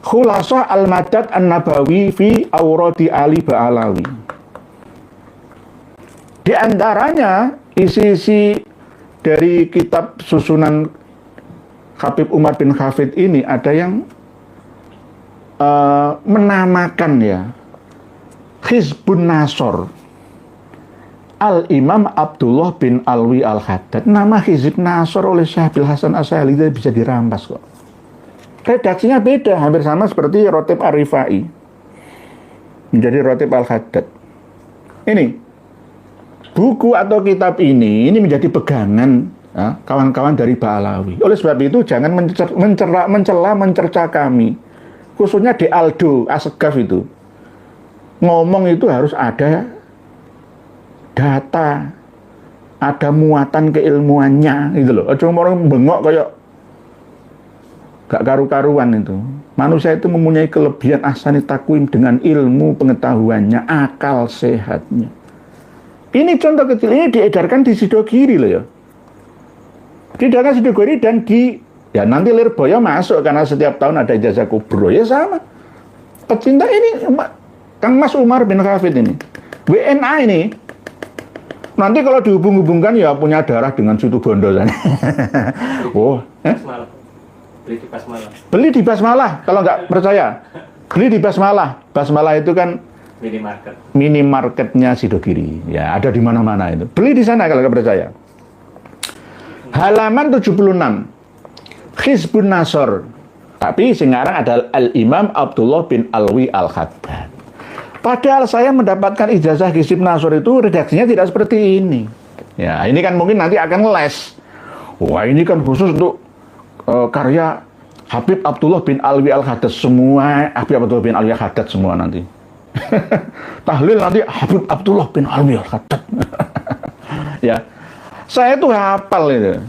Khulasah Al-Madad An-Nabawi fi Auradi Ali Ba'alawi. Di antaranya isi-isi dari kitab susunan Habib Umar bin Hafid ini ada yang menamakan ya Hizbun Nasor Al-Imam Abdullah bin Alwi Al-Haddad. Nama Hizib Nasor oleh Syekh Hasan Asy'ari bisa dirampas kok. Redaksinya beda, hampir sama seperti Rotib Ar-Rifai menjadi Rotib Al-Haddad. Ini buku atau kitab ini menjadi pegangan ya, kawan-kawan dari Ba'alawi. Oleh sebab itu jangan mencela, mencerca kami, khususnya di Aldo Asegaf itu. Ngomong itu harus ada data, ada muatan keilmuannya gitu loh. Cuma orang bengok kayak gak karu-karuan itu. Manusia itu mempunyai kelebihan ahsani takwim dengan ilmu pengetahuannya, akal sehatnya. Ini contoh kecil, ini diedarkan di Sidogiri loh ya. Diedarkan Sidogiri dan ya nanti Lirboyo masuk karena setiap tahun ada ijazah kubro ya sama. Pecinta ini Kang Mas Umar bin Hafid ini. WNA ini nanti kalau dihubung-hubungkan ya punya darah dengan Situ Bondo sana. Oh, Beli di Basmalah. Beli di Basmalah, kalau nggak percaya. Beli di Basmalah. Basmalah itu kan minimarketnya Sidogiri. Ya, ada di mana-mana itu. Beli di sana kalau nggak percaya. Halaman 76. Hizbun Nasor. Tapi sekarang adalah Al-Imam Abdullah bin Alwi Al-Haddad. Padahal saya mendapatkan ijazah Hizib Nasor itu redaksinya tidak seperti ini. Ya, ini kan mungkin nanti akan les. Wah, ini kan khusus untuk karya Habib Abdullah bin Alwi Al-Haddad semua. Habib Abdullah bin Alwi Al-Haddad semua nanti. Tahlil nanti Habib Abdullah bin Alwi Al-Haddad. Ya, saya tuh hafal itu.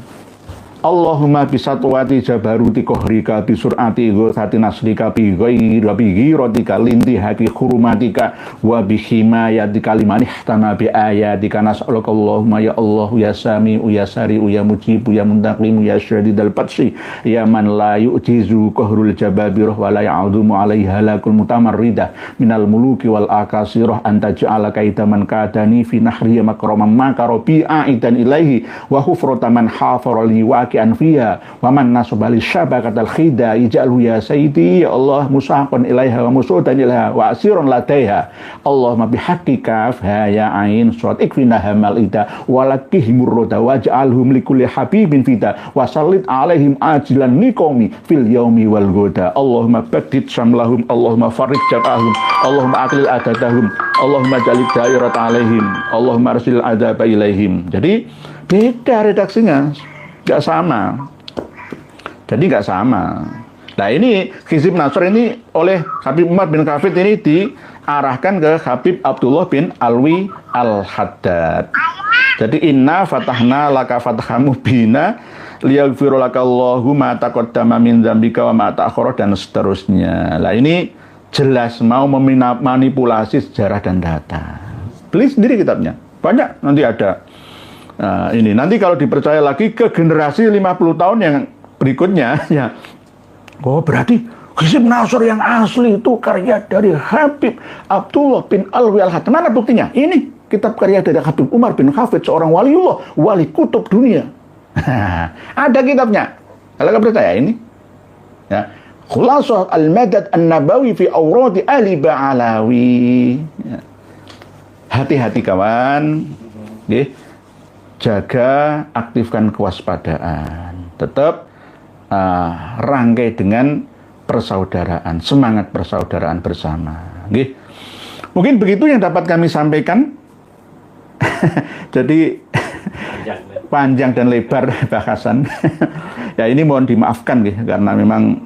Allahumma bisatwati jabaruti kohrika bisur'ati ghosati nasrika bighiratika lintihaki hurumatika wa bihimayatika liman ihtama bi ayatika nas'aluka Allahumma ya Allah ya Sami'u ya Sari'u ya Mujibu ya Muntaqimu ya Syadidal Batsi ya man la yu'jizu qahrul jababirah wa la ya'udhumu 'alaiha halakul mutamarridah minal muluki wal akasirah anta ja'ala kaidaman kadani fi nahriya makraman makarobi aidan ilaihi wa hufrata man hafara liwa anfiya wa man nasabali syabakatal khida ij'alhu ya sayyidi ya Allah musaqan ilaiha wa musudan ilaiha wa asirun ladaiha Allahumma bihaqqika fa ya ain surat ikfina hamal ida walakihim murroda waj'alhum likulli habibin fida wa sallit alaihim ajilan niqami fil yaumi wal goda Allahumma badid samlahum Allahumma farij jabahum Allahumma aqlil adadahum Allahumma jalib dairat alaihim Allahumma arsil adaba ilaihim. Jadi beda redaksinya, nggak sama. Jadi nggak sama. Nah ini Hizib Nasr ini oleh Habib Umar bin Khafid ini diarahkan ke Habib Abdullah bin Alwi Al-Haddad. Jadi inna fatahna laka fathamu bina liyaghfira lakallahu ma taqaddama min dzambika wa ma ta'akhkhara dan seterusnya. Nah ini jelas mau memanipulasi sejarah dan data. Beli sendiri kitabnya. Banyak nanti ada. Nah, ini nanti kalau dipercaya lagi ke generasi 50 tahun yang berikutnya ya. Oh, berarti Hizib Nasr yang asli itu karya dari Habib Abdullah bin Alwi Al-Haddad. Mana buktinya? Ini kitab karya dari Habib Umar bin Khafid, seorang waliullah, wali kutub dunia. Ada kitabnya. Kalau nggak percaya ini. Ya. Khulasah al-madad an-nabawi fi awradi ahli Ba'alawi. Ya. Hati-hati kawan. Nggih. Jaga, aktifkan kewaspadaan. Tetap rangkai dengan persaudaraan, semangat persaudaraan bersama. Nggih. Mungkin begitu yang dapat kami sampaikan. Jadi panjang dan lebar bahasan. Ya ini mohon dimaafkan nggih, karena memang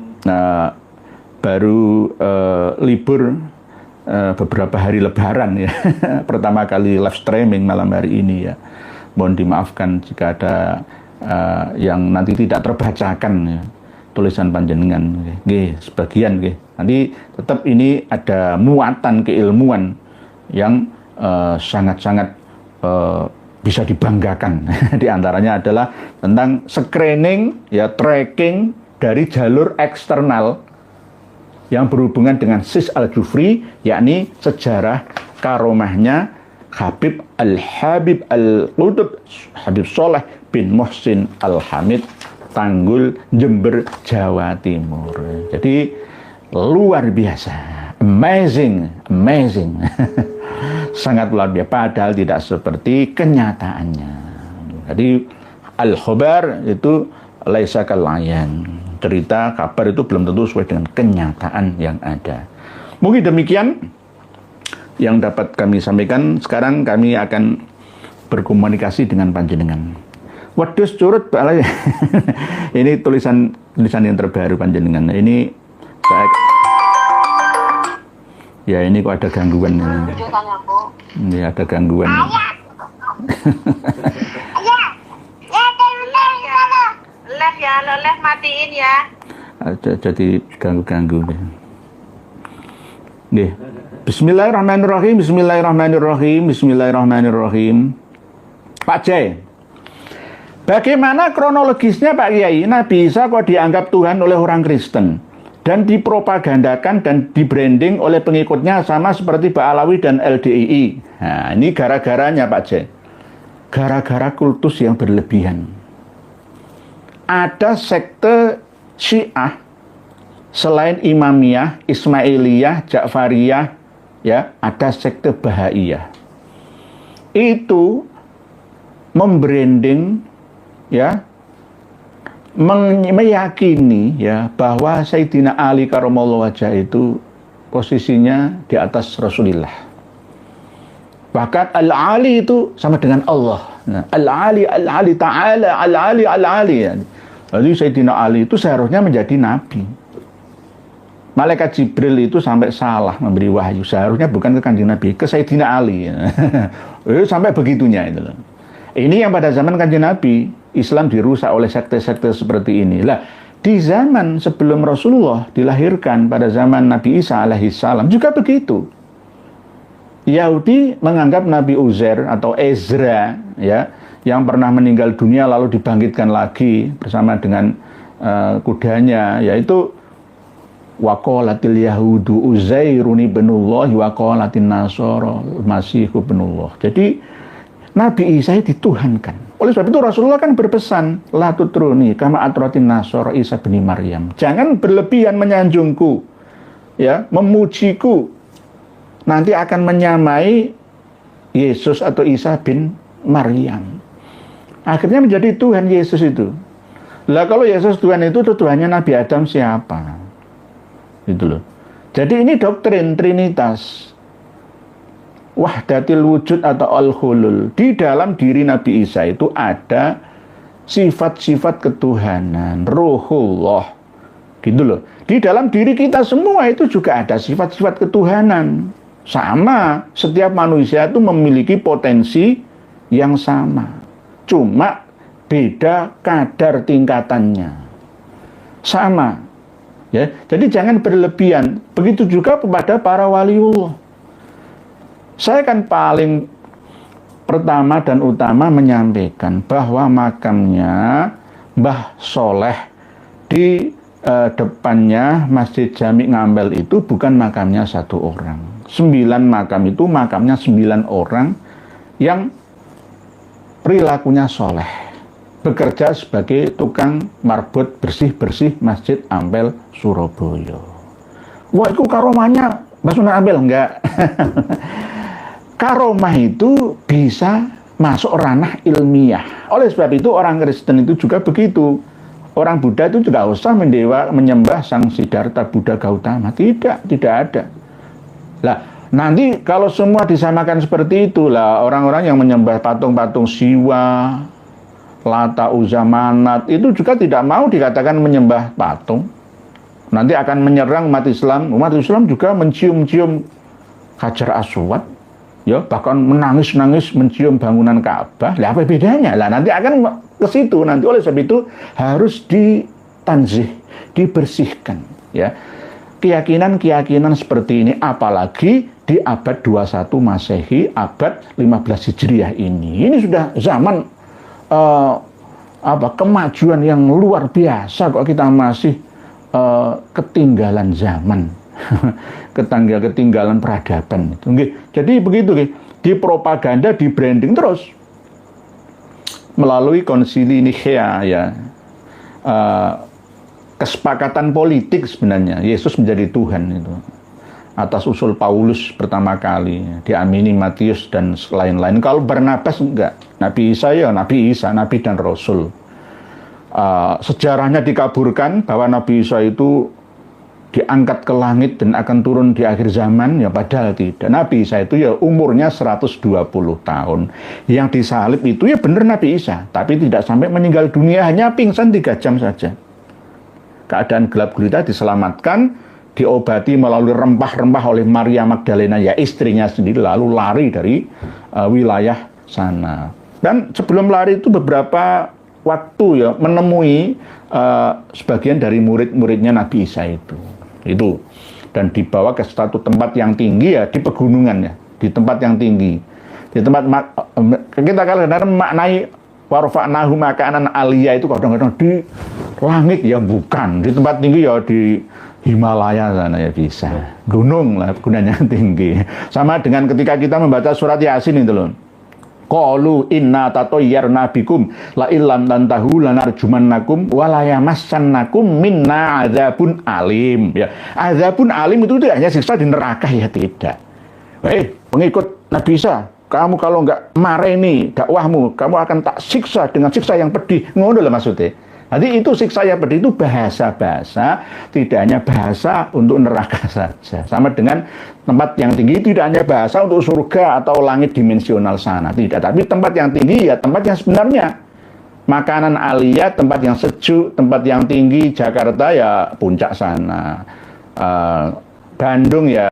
baru libur beberapa hari lebaran ya. Pertama kali live streaming malam hari ini ya. Mohon dimaafkan jika ada yang nanti tidak terbacakan ya, tulisan panjenengan nggih, sebagian nggih. Nanti tetap ini ada muatan keilmuan yang sangat-sangat bisa dibanggakan. Di antaranya adalah tentang screening ya, tracking dari jalur eksternal yang berhubungan dengan Sis Al-Jufri, yakni sejarah karomahnya Habib Al-Habib Al-Qutub Habib Soleh bin Muhsin Al-Hamid, Tanggul, Jember, Jawa Timur. Jadi luar biasa, amazing, amazing. Sangat luar biasa, padahal tidak seperti kenyataannya. Jadi al-khobar itu laisa kal-ayan. Cerita, kabar itu belum tentu sesuai dengan kenyataan yang ada. Mungkin demikian yang dapat kami sampaikan. Sekarang kami akan berkomunikasi dengan panjenengan. Wedhus curut balai. Ini tulisan yang terbaru panjenengan. Ini baik. Ya ini kok ada gangguan ini. Ini ada gangguan. Live ya, live matiin ya. Jadi ganggu-ganggu. Nih. Bismillahirrahmanirrahim. Bismillahirrahmanirrahim. Bismillahirrahmanirrahim. Pak J, bagaimana kronologisnya Pak Kiai? Nabi Isa kok dianggap Tuhan oleh orang Kristen dan dipropagandakan dan di-branding oleh pengikutnya sama seperti Ba'alawi dan LDII. Nah, ini gara-garanya Pak J. Gara-gara kultus yang berlebihan. Ada sekte Syiah selain Imamiyah, Ismailiyah, Ja'fariyah, ya, ada sekte Bahaiyah. Itu membranding ya, meyakini ya bahwa Sayyidina Ali karramallahu wajhah itu posisinya di atas Rasulullah. Bahkan Al-Ali itu sama dengan Allah. Nah, Al-Ali Ta'ala, Al-Ali. Jadi Sayyidina Ali itu seharusnya menjadi nabi. Malaikat Jibril itu sampai salah memberi wahyu. Seharusnya bukan ke Kanjeng Nabi, ke Sayyidina Ali. Sampai begitunya itu. Ini yang pada zaman Kanjeng Nabi Islam dirusak oleh sekte-sekte seperti ini. Lah, di zaman sebelum Rasulullah dilahirkan pada zaman Nabi Isa alaihissalam juga begitu. Yahudi menganggap Nabi Uzair atau Ezra ya, yang pernah meninggal dunia lalu dibangkitkan lagi bersama dengan kudanya, yaitu waqalatil yahudu Uzairun ibnullah waqalatin nasara Masihu ibnullah. Jadi Nabi Isa dituhankan. Oleh sebab itu Rasulullah kan berpesan, la tutruni kama atratin nasara Isa bin Maryam. Jangan berlebihan menyanjungku, ya, memujiku. Nanti akan menyamai Yesus atau Isa bin Maryam. Akhirnya menjadi Tuhan Yesus itu. Lah kalau Yesus Tuhan itu Tuhannya Nabi Adam siapa? Gitu loh. Jadi ini doktrin Trinitas. Wahdatil wujud atau al-hulul. Di dalam diri Nabi Isa itu ada sifat-sifat ketuhanan, Ruhullah. Gitu loh. Di dalam diri kita semua itu juga ada sifat-sifat ketuhanan. Sama, setiap manusia itu memiliki potensi yang sama. Cuma beda kadar tingkatannya. Sama. Ya, jadi jangan berlebihan. Begitu juga kepada para waliullah. Saya kan paling pertama dan utama menyampaikan bahwa makamnya Mbah Soleh di depannya Masjid Jami Ngambel itu bukan makamnya satu orang. 9 makam itu makamnya 9 orang yang perilakunya soleh, bekerja sebagai tukang marbot bersih-bersih Masjid Ampel Surabaya. Wah, itu karomahnya Mbah Sunan Ampel? Enggak. Karomah itu bisa masuk ranah ilmiah. Oleh sebab itu orang Kristen itu juga begitu. Orang Buddha itu tidak usah menyembah Sang Siddhartha Buddha Gautama. Tidak ada. Lah, nanti kalau semua disamakan seperti itulah, orang-orang yang menyembah patung-patung Siwa, Lata, Uzza, Manat itu juga tidak mau dikatakan menyembah patung. Nanti akan menyerang umat Islam. Umat Islam juga mencium-cium Hajar Aswad, ya, bahkan menangis-nangis mencium bangunan Ka'bah. Lah, apa bedanya? Lah, nanti akan ke situ. Nanti oleh sebab itu harus ditanzih, dibersihkan, ya. Keyakinan-keyakinan seperti ini, apalagi di abad 21 Masehi, abad 15 Hijriah ini. Ini sudah zaman kemajuan yang luar biasa kok kita masih ketinggalan zaman. ketinggalan peradaban itu. Jadi begitu, dipropaganda, di branding terus melalui konsili Nikea, ya. Kesepakatan politik sebenarnya Yesus menjadi Tuhan itu atas usul Paulus pertama kali, diamini Matius dan lain-lain. Kalau Barnabas enggak, Nabi Isa ya Nabi Isa, Nabi dan Rasul. Sejarahnya dikaburkan bahwa Nabi Isa itu diangkat ke langit dan akan turun di akhir zaman, ya padahal tidak. Nabi Isa itu ya umurnya 120 tahun. Yang disalib itu ya benar Nabi Isa, tapi tidak sampai meninggal dunia, hanya pingsan 3 jam saja. Keadaan gelap gulita diselamatkan, diobati melalui rempah-rempah oleh Maria Magdalena, ya istrinya sendiri, lalu lari dari wilayah sana. Dan sebelum lari itu beberapa waktu ya menemui sebagian dari murid-muridnya Nabi Isa itu, dan dibawa ke suatu tempat yang tinggi, ya di pegunungan, ya di tempat yang tinggi, di tempat kita kadang-kadang maknai warfa'nahu makanan aliyah itu kadang-kadang di langit, ya bukan, di tempat tinggi, ya di Himalaya sana, ya bisa gunung lah, gunanya tinggi. Sama dengan ketika kita membaca surat Yasin itu loh, qalu inna tatayyarna bikum la illam tantahu lanarjumannakum wa la yamassannakum minna adzabun alim. Ya, adzabun alim itu tidak hanya siksa di neraka, ya tidak. Pengikut Nabi Isa, kamu kalau enggak mareni dakwahmu, kamu akan tak siksa dengan siksa yang pedih. Ngono lah maksudnya. Jadi itu siksa yang pedih itu bahasa-bahasa, tidak hanya bahasa untuk neraka saja. Sama dengan tempat yang tinggi tidak hanya bahasa untuk surga atau langit dimensional sana, tidak. Tapi tempat yang tinggi ya tempat yang sebenarnya. Makanan aliyah, tempat yang sejuk, tempat yang tinggi. Jakarta ya puncak sana. Bandung ya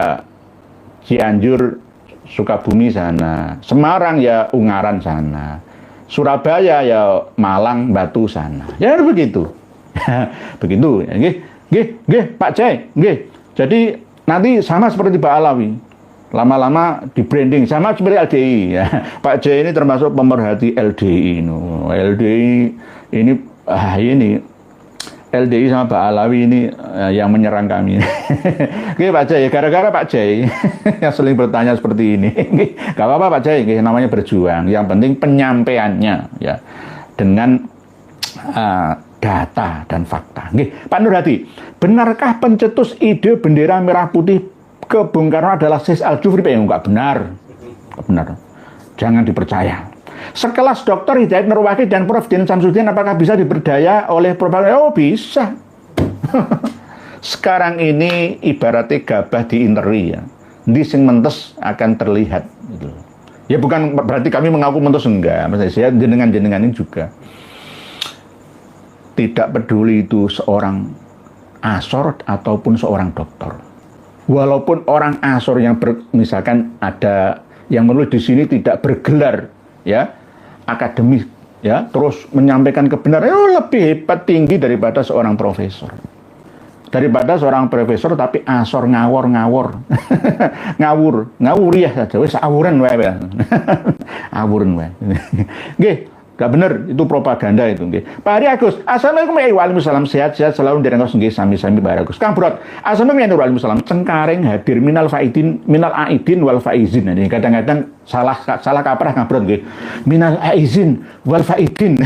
Cianjur, Sukabumi sana. Semarang ya Ungaran sana. Surabaya ya Malang, Batu sana. Ya begitu. Begitu. Ya, nggih, Pak Cai, nggih. Jadi nanti sama seperti Pak Alawi. Lama-lama di branding sama seperti LDI ya. Pak Cai ini termasuk pemerhati LDI. LDI ini LDI sama Pak Alawi ini yang menyerang kami. Oke Pak Jai, gara-gara Pak Jai yang sering bertanya seperti ini. Gak apa-apa Pak Jai, namanya berjuang. Yang penting penyampaiannya ya dengan data dan fakta. Pak Nurhadi, benarkah pencetus ide bendera merah putih ke Bung Karno adalah Sis Al-Jufri? Enggak benar. Enggak benar. Jangan dipercaya. Sekelas Dr. Hidayat Nurwahid dan Prof. Din Samsudin apakah bisa diberdaya oleh Prof. Oh bisa. Sekarang ini ibaratnya gabah diinteri ya. Di sing mentes akan terlihat. Gitu. Ya bukan berarti kami mengaku mentes, enggak. Maksudnya saya jenengan-jenengan ini juga. Tidak peduli itu seorang asor ataupun seorang doktor. Walaupun orang asor yang misalkan ada yang menulis di sini tidak bergelar ya akademis ya terus menyampaikan kebenaran lebih hebat tinggi daripada seorang profesor, daripada seorang profesor tapi asor ngawur ngawur ya saja wis awuran wae awuran wae nggih gak bener itu propaganda itu nggih. Pak Hari Agus, assalamualaikum waalaikumsalam, sehat-sehat selalu direngos nggih sami-sami Pak Agus. Kang Brot, assalamualaikum waalaikumsalam, cengkareng hadir minal aidin wal faizin. Ini kadang-kadang salah kaprah Kang Brot nggih. Minal aizin wal faizin.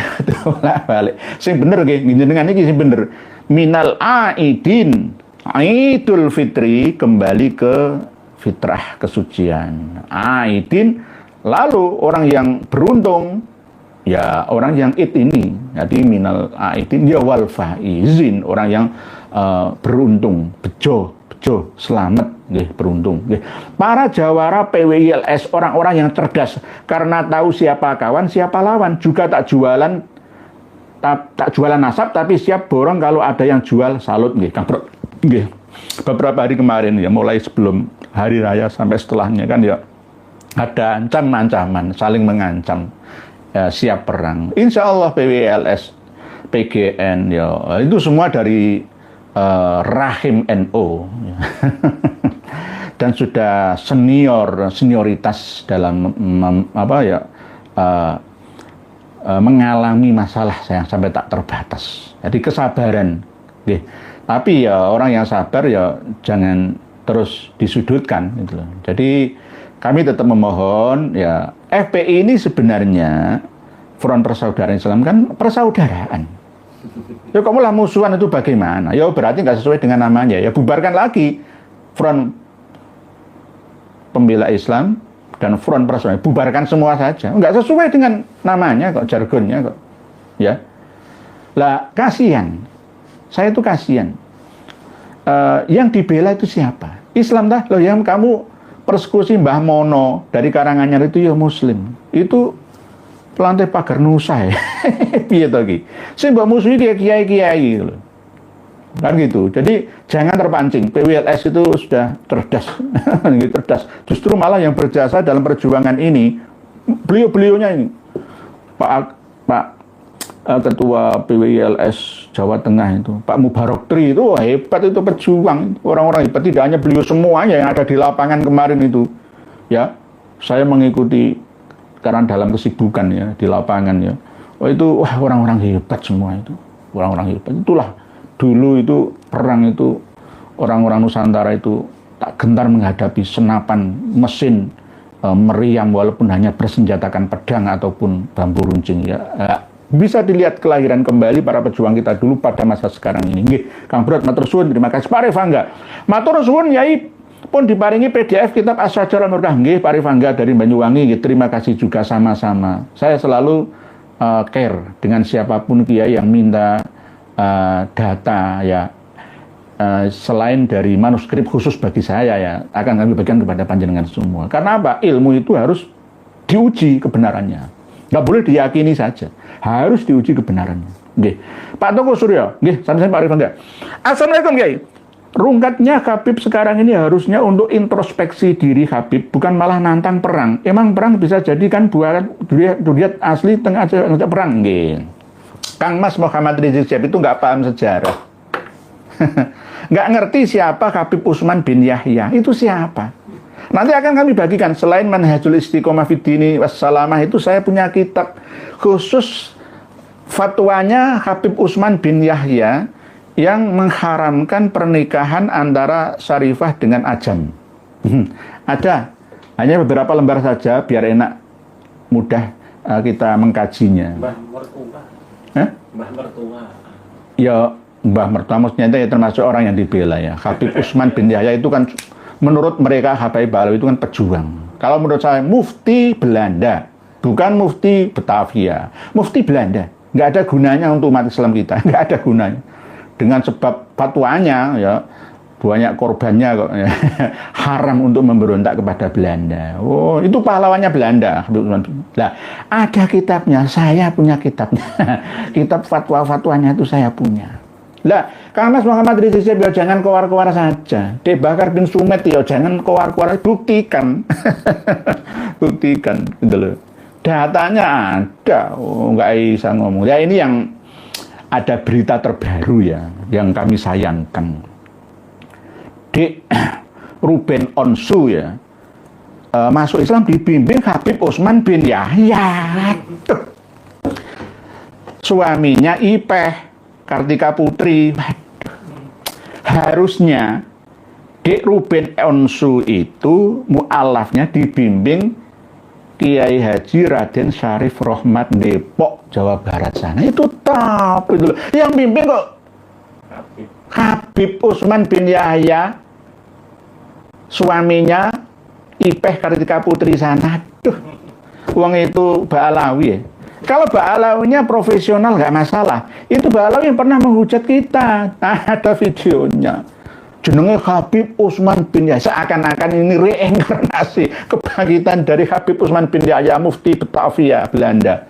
Balik. Sing bener nggih, jenengan iki sing bener. Minal aidin Idul Fitri kembali ke fitrah kesucian. Aidin lalu orang yang beruntung ya orang yang ini, jadi minal aidin ya wal faizin, orang yang beruntung, bejo selamat nggih, beruntung nggih. Para jawara PWILS orang-orang yang cerdas karena tahu siapa kawan, siapa lawan, juga tak jualan nasab tapi siap borong kalau ada yang jual salut nggih. Kang Bro nggih. Beberapa hari kemarin ya mulai sebelum hari raya sampai setelahnya kan ya ada ancaman saling mengancam. Ya, siap perang. Insya Allah PWLS, PGN, ya itu semua dari rahim NU dan sudah senioritas dalam mengalami masalah yang sampai tak terbatas. Jadi kesabaran, gitu. Tapi ya orang yang sabar ya jangan terus disudutkan, gitu. Jadi kami tetap memohon ya FPI ini sebenarnya Front Persaudaraan Islam kan persaudaraan. Ya kamu lah musuhan itu bagaimana? Ya berarti nggak sesuai dengan namanya. Ya bubarkan lagi Front Pembela Islam dan Front Persaudaraan. Bubarkan semua saja. Nggak sesuai dengan namanya kok, jargonnya kok. Ya. Lah kasihan. Saya itu kasihan. Yang dibela itu siapa? Islam dah. Loh yang kamu persekusi Mbah Mono dari Karanganyar itu ya Muslim. Itu lantai pagar Nusa ya. Piye to iki? Sing mbok musuhi kiai-kiai gitu. Kan gitu. Jadi jangan terpancing. PWLS itu sudah cerdas. Cerdas. Justru malah yang berjasa dalam perjuangan ini beliau-beliaunya ini. Pak Ketua PWLS Jawa Tengah itu, Pak Mubarok Tri itu hebat, itu pejuang, orang-orang hebat, tidak hanya beliau, semuanya yang ada di lapangan kemarin itu, ya, saya mengikuti karena dalam kesibukan ya di lapangan ya, itu wah orang-orang hebat semua itu, orang-orang hebat. Itulah dulu itu perang itu orang-orang Nusantara itu tak gentar menghadapi senapan mesin meriam walaupun hanya bersenjatakan pedang ataupun bambu runcing ya. Bisa dilihat kelahiran kembali para pejuang kita dulu pada masa sekarang ini. Nggih, Kang Brot matur suwun, terima kasih. Pak Rifangga. Matur suwun Yai pun diparingi PDF kitab As-Sajarah Nurkah. Nggih, Pak Rifangga dari Banyuwangi. Nggih, terima kasih juga sama-sama. Saya selalu care dengan siapapun kiai yang minta data ya. Selain dari manuskrip khusus bagi saya ya, akan kami bagikan kepada panjenengan semua. Karena apa? Ilmu itu harus diuji kebenarannya. Nggak boleh diyakini saja, harus diuji kebenarannya. Nggih. Pak Toko Suryo, nggih, sampeyan Pak Rifan. Assalamualaikum Kiai. Rungkatnya Habib sekarang ini harusnya untuk introspeksi diri Habib, bukan malah nantang perang. Emang perang bisa jadikan buah duriat asli tengah perang. Nggih. Kang Mas Muhammad Rizik Syihab itu nggak paham sejarah. Nggak ngerti siapa Habib Utsman bin Yahya. Itu siapa? Nanti akan kami bagikan. Selain Manhajul Istiqomah Fiddini Wassalamah itu saya punya kitab khusus fatwanya Habib Utsman bin Yahya yang mengharamkan pernikahan antara syarifah dengan ajam. Ada, hanya beberapa lembar saja biar enak, mudah kita mengkajinya. Mbah mertua. Mbah mertua. Ya, Mbah mertua maksudnya itu ya termasuk orang yang dibela ya. Habib Utsman bin Yahya itu kan menurut mereka Habib Balawi itu kan pejuang. Kalau menurut saya mufti Belanda, bukan mufti Batavia, mufti Belanda. Nggak ada gunanya untuk umat Islam kita, nggak ada gunanya. Dengan sebab fatwanya ya banyak korbannya kok ya. Haram untuk memberontak kepada Belanda. Oh, itu pahlawannya Belanda. Nah, ada kitabnya, saya punya kitabnya. Kitab fatwa-fatwanya itu saya punya. Lah, Kang Mas Muhammad Rizik Syihab ya jangan kowar-kowar saja. Dek Bakar bin Sumet ya jangan kowar-kowar, buktikan. Buktikan gitu loh. Datanya ada. Oh, nggak bisa ngomong. Ya ini yang ada berita terbaru ya, yang kami sayangkan. Dek Ruben Onsu ya, masuk Islam dibimbing Habib Utsman bin Yahya. Suaminya Ipeh Kartika Putri. Harusnya Dek Ruben Onsu itu mu'alafnya dibimbing Kiai Haji Raden Syarif Rohmat Depok, Jawa Barat sana. Itu top itu loh. Yang bimbing kok Habib Utsman bin Yahya, suaminya Ipeh Kartika Putri sana. Duh, uang itu Ba'alawi ya. Kalau Ba'alawinya profesional nggak masalah. Itu Ba'alawi yang pernah menghujat kita. Nah, ada videonya. Jenenge Habib Utsman bin Yahya, seakan-akan ini reinkarnasi kebangkitan dari Habib Utsman bin Yahya mufti Batavia Belanda.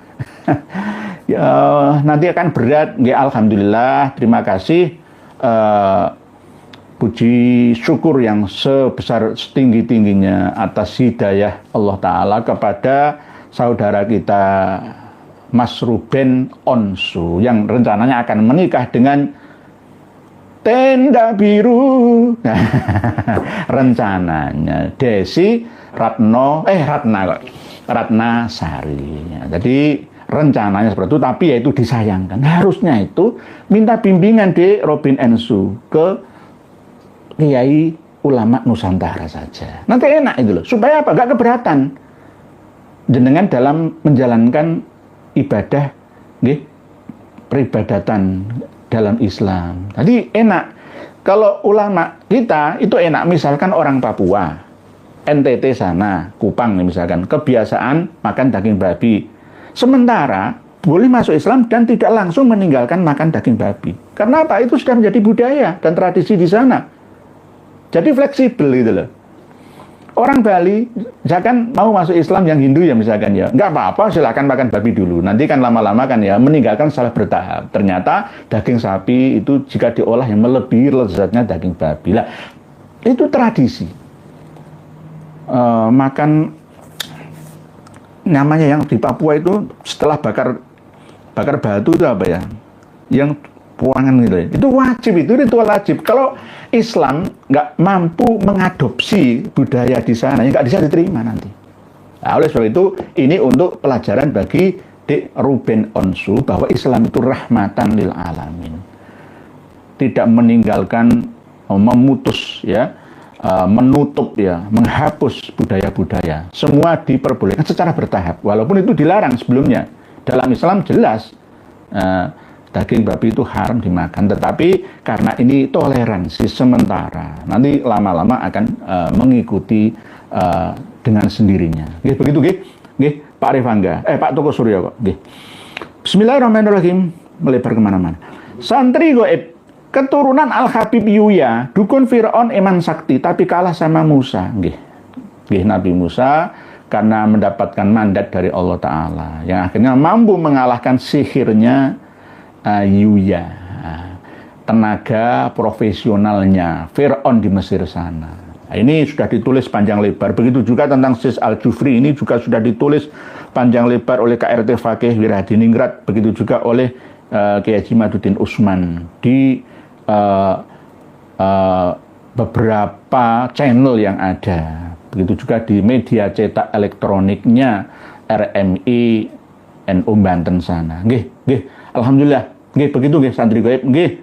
Ya, nanti akan berat. Ya, alhamdulillah, terima kasih. Puji syukur yang sebesar setinggi-tingginya atas hidayah Allah Ta'ala kepada saudara kita Mas Ruben Onsu yang rencananya akan menikah dengan Tenda Biru. Rencananya Desi Ratna Sari. Jadi rencananya seperti itu, tapi ya itu disayangkan. Harusnya itu minta bimbingan di Ruben Onsu ke Kiai ulama Nusantara saja. Nanti enak itu loh. Supaya apa? Gak keberatan jenengan dalam menjalankan ibadah, peribadatan dalam Islam. Tadi enak. Kalau ulama kita itu enak, misalkan orang Papua, NTT sana, Kupang misalkan, kebiasaan makan daging babi. Sementara boleh masuk Islam dan tidak langsung meninggalkan makan daging babi. Karena apa? Itu sudah menjadi budaya dan tradisi di sana. Jadi fleksibel gitu loh. Orang Bali, misalkan mau masuk Islam yang Hindu ya misalkan ya, nggak apa-apa, silakan makan babi dulu. Nanti kan lama-lama kan ya meninggalkan secara bertahap. Ternyata daging sapi itu jika diolah yang melebihi lezatnya daging babi. Lah, itu tradisi. Makan namanya yang di Papua itu setelah bakar batu itu apa ya? Yang puangan gitu ya. Itu wajib, itu ritual wajib. Kalau Islam nggak mampu mengadopsi budaya di sana, ya nggak bisa diterima nanti. Nah, oleh sebab itu, ini untuk pelajaran bagi Dek Ruben Onsu bahwa Islam itu rahmatan lil alamin. Tidak meninggalkan, memutus ya, menutup ya, menghapus budaya-budaya. Semua diperbolehkan secara bertahap, walaupun itu dilarang sebelumnya. Dalam Islam jelas daging babi itu haram dimakan, tetapi karena ini toleransi sementara, nanti lama-lama akan mengikuti dengan sendirinya. Begitu, Pak Rifangga, Pak Toko Suryo kok. Bismillahirrahmanirrahim, melebar kemana-mana. Santri goib, keturunan Al-Habib Yuya, dukun Fir'aun iman sakti, tapi kalah sama Musa. Nabi Musa karena mendapatkan mandat dari Allah Ta'ala, yang akhirnya mampu mengalahkan sihirnya Yuya. tenaga profesionalnya Fir'aun di Mesir sana. Nah, ini sudah ditulis panjang lebar. Begitu juga tentang Sis Al-Jufri ini juga sudah ditulis panjang lebar oleh KRT Fakih Wiradiningrat. Begitu juga oleh Kiai Haji Maduddin Usman di beberapa channel yang ada. Begitu juga di media cetak elektroniknya RMI NU Banten sana. Nggih, alhamdulillah. Nggih, begitu nggih santri gaib. Nggih,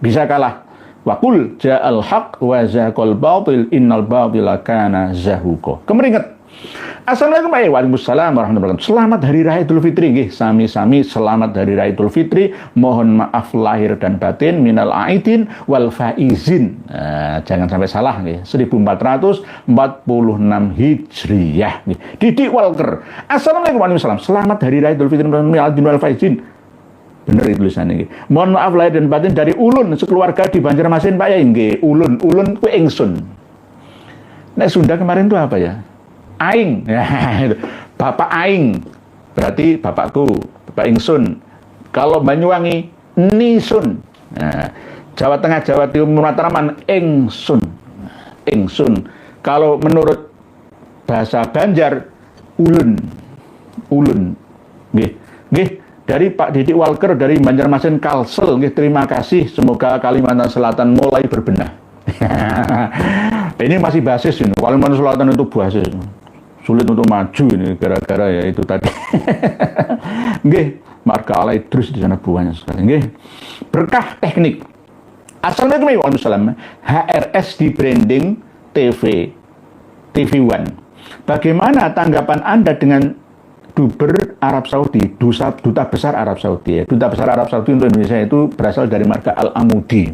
bisa kalah. Wa qul ja'al haq wa zaqal batil innal batila kana zahuqa. Kemeringet. Assalamualaikum warahmatullahi wabarakatuh. Selamat Hari Raya Idul Fitri nggih, sami-sami selamat Hari Raya Idul Fitri. Mohon maaf lahir dan batin minal aidin wal faizin. Jangan sampai salah nggih. 1446 Hijriyah nggih. Didi Walker. Assalamualaikum warahmatullahi wabarakatuh. Selamat Hari Raya Idul Fitri minal aidin wal faizin. Bener itu tulisannya nggih. Mohon maaf lahir dan batin dari Ulun sekeluarga di Banjarmasin Pak Yai nggih. Ulun ku ingsun. Nek Sunda kemarin itu apa ya? Aing. Bapak Aing. Berarti bapakku, Bapak ingsun. Kalau Banyuwangi Nisun. Nah, Jawa Tengah, Jawa Timur, Mataraman ingsun. Ingsun. Kalau menurut bahasa Banjar Ulun. Ulun. Nggih. Nggih. Dari Pak Didi Walker dari Banjarmasin Kalsel, terima kasih. Semoga Kalimantan Selatan mulai berbenah. Ini masih basis ini. Kalimantan Selatan itu basis. Sulit untuk maju ini gara-gara ya itu tadi. Nggih, marga ala Idrus di sana banyak sekali. Nggih. Berkah teknik. Assalamualaikum warahmatullahi wabarakatuh. HRS di branding TV One. Bagaimana tanggapan Anda dengan Duber Arab Saudi, duta besar Arab Saudi ya. Duta besar Arab Saudi untuk Indonesia itu berasal dari marga Al-Amudi.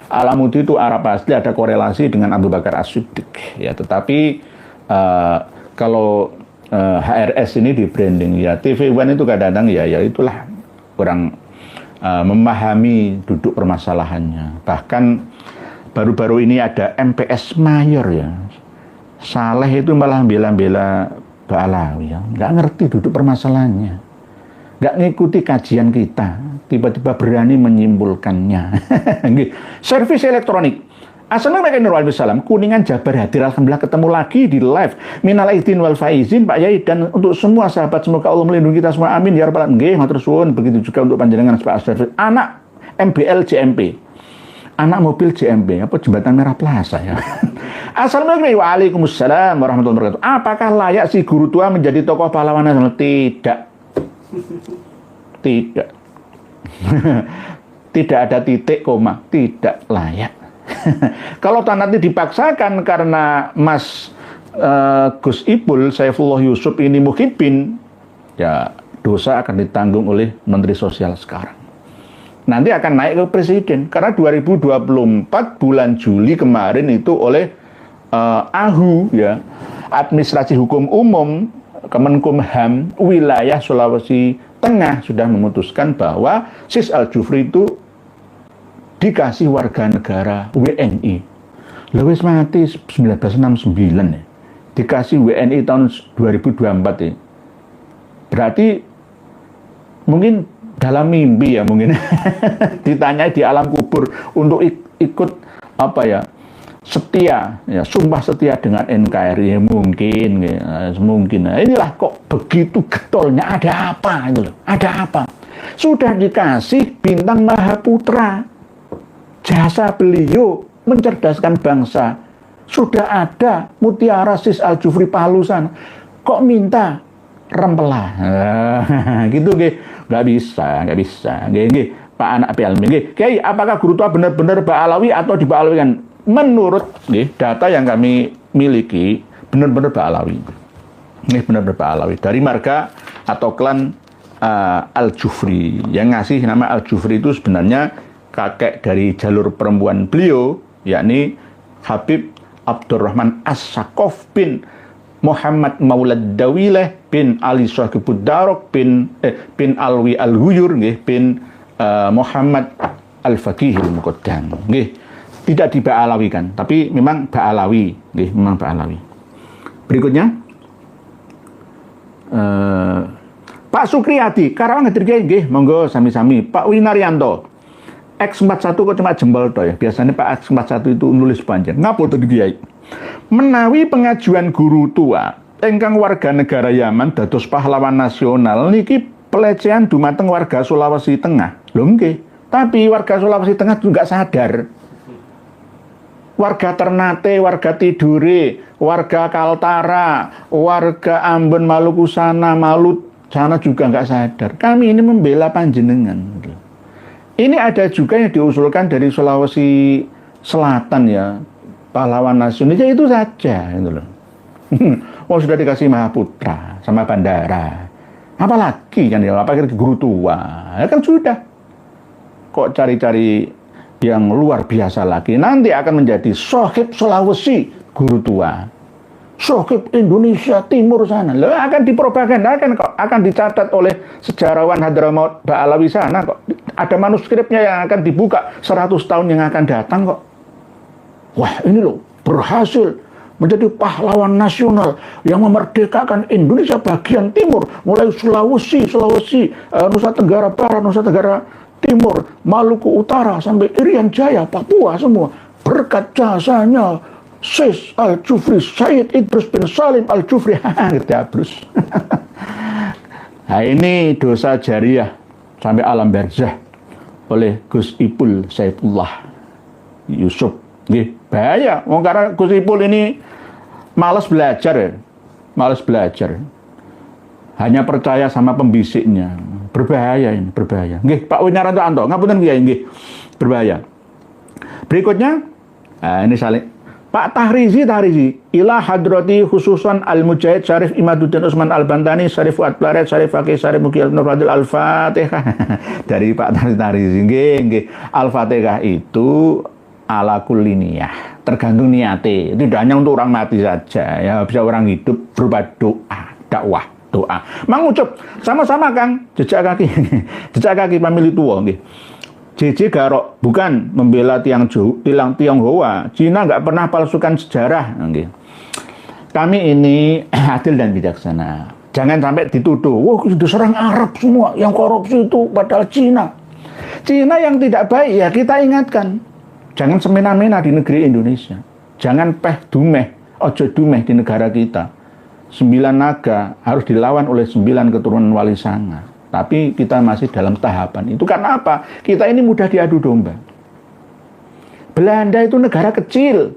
Al-Amudi itu Arab asli, ada korelasi dengan Abu Bakar As-Siddiq ya. Tetapi kalau HRS ini di branding ya, TV One itu kadang-kadang ya itulah kurang memahami duduk permasalahannya. Bahkan baru-baru ini ada MPS Mayor ya. Saleh itu malah bela-bela Mbak Alawi ya, nggak ngerti duduk permasalahannya, nggak ngikuti kajian kita, tiba-tiba berani menyimpulkannya. Servis elektronik. Assalamualaikum warahmatullahi wabarakatuh. Kuningan Jabar hadir, alhamdulillah ketemu lagi di live. Minal aidin wal faizin Pak Yai, dan untuk semua sahabat semoga Allah melindungi kita semua, amin ya rabbal alamin. Matur suwun. Begitu juga untuk panjenengan Pak Asdar, anak MBL JMP. Anak mobil JMP, apa Jembatan Merah Plaza ya. Assalamualaikum waalaikumsalam warahmatullahi wabarakatuh. Apakah layak si guru tua menjadi tokoh pahlawan nasional? Tidak. Tidak. Tidak ada titik koma. Tidak layak. Kalau nanti dipaksakan karena Mas Gus Ipul Saifullah Yusuf ini muhibin, ya dosa akan ditanggung oleh Menteri Sosial sekarang. Nanti akan naik ke presiden karena 2024 bulan Juli kemarin itu oleh AHU ya, Administrasi Hukum Umum Kemenkumham wilayah Sulawesi Tengah sudah memutuskan bahwa Sis Al-Jufri itu dikasih warga negara WNI. Lewis mati 1969 ya. Dikasih WNI tahun 2024 ya. Berarti mungkin dalam mimpi ya mungkin ditanya di alam kubur untuk ikut apa ya, setia ya, sumpah setia dengan NKRI ya, mungkin ya, mungkin. Nah, inilah kok begitu getolnya, ada apa itu loh, ada apa? Sudah dikasih bintang Mahaputra, jasa beliau mencerdaskan bangsa, sudah ada Mutiara Sis Al-Jufri Palu sana, kok minta rempelah gitu nggak bisa Pak Anak PLM. Kiai, apakah guru tua benar-benar Ba'alawi atau diba'alawikan? Menurut data yang kami miliki benar-benar Ba'alawi. Benar-benar Ba'alawi dari marga atau klan Al-Jufri. Yang ngasih nama Al-Jufri itu sebenarnya kakek dari jalur perempuan beliau, yakni Habib Abdurrahman As-Sakof bin Muhammad Maulad Dawileh bin Ali Sohibud Darok bin Alwi Al-Huyur bin Muhammad Al-Faqihil Muqaddam. Tidak diba'alawikan, tapi memang Ba'alawi, memang Ba'alawi. Berikutnya Pak Sukriyadi Karawang hadir nggih, monggo sami-sami. Pak Winaryanto X41 kok cuma jempol toh ya. Biasanya Pak X41 itu nulis panjang. Ngapa tuh Kiai? Menawi pengajuan guru tua ingkang warga negara Yaman dados pahlawan nasional niki pelecehan dumateng warga Sulawesi Tengah. Lho nggih. Tapi warga Sulawesi Tengah juga sadar. Warga Ternate, warga Tidore, warga Kaltara, warga Ambon, Maluku sana, Malut sana juga nggak sadar. Kami ini membela panjenengan. Ini ada juga yang diusulkan dari Sulawesi Selatan ya, pahlawan nasional ya itu saja. Gitu loh. Oh sudah dikasih Mahaputra sama bandara. Apalagi kan ya, apa guru tua? Ya kan sudah. Kok cari-cari yang luar biasa lagi? Nanti akan menjadi Sohib Sulawesi guru tua. Sohib Indonesia Timur sana. Loh, akan dipropagandakan kok. Akan dicatat oleh sejarawan Hadramaut Ba'alawi sana kok. Ada manuskripnya yang akan dibuka 100 tahun yang akan datang kok. Wah ini loh berhasil menjadi pahlawan nasional yang memerdekakan Indonesia bagian timur. Mulai Sulawesi, Nusa Tenggara Barat, Nusa Tenggara Timur, Maluku Utara, sampai Irian Jaya, Papua semua. Berkat jasanya Sis Al-Jufri, Said Idrus bin Salim Al-Jufri. Terus. Nah ini dosa jariah sampai alam barzah oleh Gus Ipul Saifullah Yusuf. Bahaya, karena Gus Ipul ini malas belajar ya. Malas belajar. Hanya percaya sama pembisiknya. Berbahaya ini, berbahaya. Nggih, Pak Winyaranto Anto, ngapunten Kiai nggih. Berbahaya. Berikutnya, ini saling Pak Tahrizi ila hadrati khususan Al-Mujahid Syarif Imaduddin Usman Al-Bantani Syarif Fuad Plaret Syarif Fakih Syarif Mukil Nur Fadil Al-Fatihah. Dari Pak Tahrizi nggih. Al-Fatihah itu ala kulli niyah, tergantung niate. Tidak hanya untuk orang mati saja, ya bisa orang hidup berupa doa, dakwah, doa. Mang Ucup, sama-sama Kang, jejak kaki pamili tua nggih. JJ Garok bukan membela Tionghoa. Cina nggak pernah palsukan sejarah nggih. Kami ini adil dan bijaksana. Jangan sampai dituduh, wah itu serang Arab semua, yang korupsi itu padahal Cina. Cina yang tidak baik ya kita ingatkan. Jangan semena-mena di negeri Indonesia. Jangan ojo dumeh di negara kita. 9 naga harus dilawan oleh 9 keturunan Wali Sanga. Tapi kita masih dalam tahapan itu. Karena apa? Kita ini mudah diadu domba. Belanda itu negara kecil.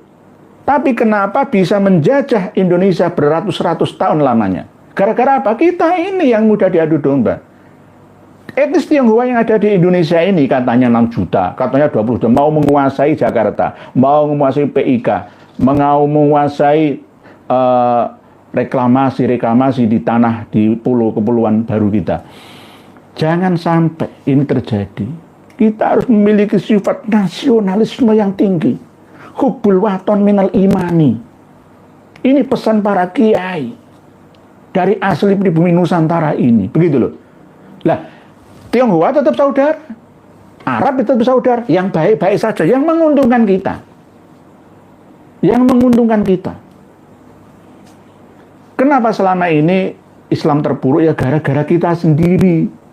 Tapi kenapa bisa menjajah Indonesia beratus-ratus tahun lamanya? Gara-gara apa? Kita ini yang mudah diadu domba. Etnis Tionghoa yang ada di Indonesia ini katanya 6 juta, katanya 20 juta, mau menguasai Jakarta, mau menguasai PIK, mau menguasai reklamasi di tanah, di kepulauan baru kita. Jangan sampai ini terjadi. Kita harus memiliki sifat nasionalisme yang tinggi. Hubbul waton minal imani. Ini pesan para kiai dari asli pribumi Nusantara ini. Begitu loh. Lah, Tionghoa tetap saudara, Arab tetap saudara, yang baik-baik saja, yang menguntungkan kita. Yang menguntungkan kita. Kenapa selama ini Islam terpuruk? Ya gara-gara kita sendiri.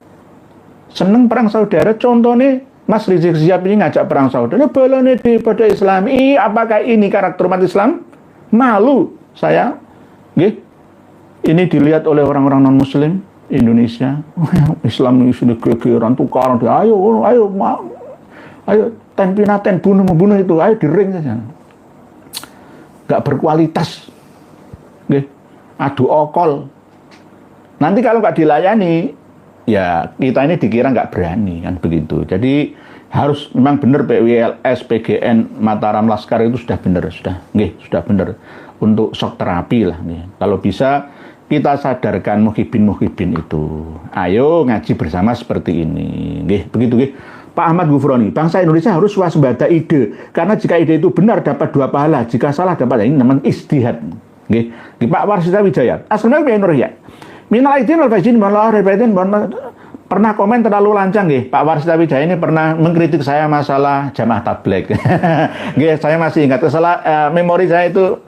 Seneng perang saudara, contohnya Mas Rizik Sihab ini ngajak perang saudara, balane pada Islam. Apakah ini karakter umat Islam? Malu saya. Ini dilihat oleh orang-orang non-Muslim Indonesia. Islam ini sudah gegeran tukaran. Ayo ten pinaten membunuh itu. Ayo di ring saja. Gak berkualitas. Adu okol. Nanti kalau gak dilayani, ya kita ini dikira nggak berani kan begitu. Jadi harus memang benar PWLS, PGN, Mataram Laskar itu sudah benar, sudah benar untuk shock terapi lah. Kalau bisa kita sadarkan muhibin itu. Ayo ngaji bersama seperti ini. Begitu. Pak Ahmad Gufroni, bangsa Indonesia harus waspada ide. Karena jika ide itu benar dapat 2 pahala, jika salah dapat ini namanya istihad. Pak Warsita Wijaya. Assalamualaikum ya. Minal aidin wal faizin pernah komen terlalu lancang Pak Warsita Wijaya ini pernah mengkritik saya masalah jamaah tablek. Saya masih ingat memori saya itu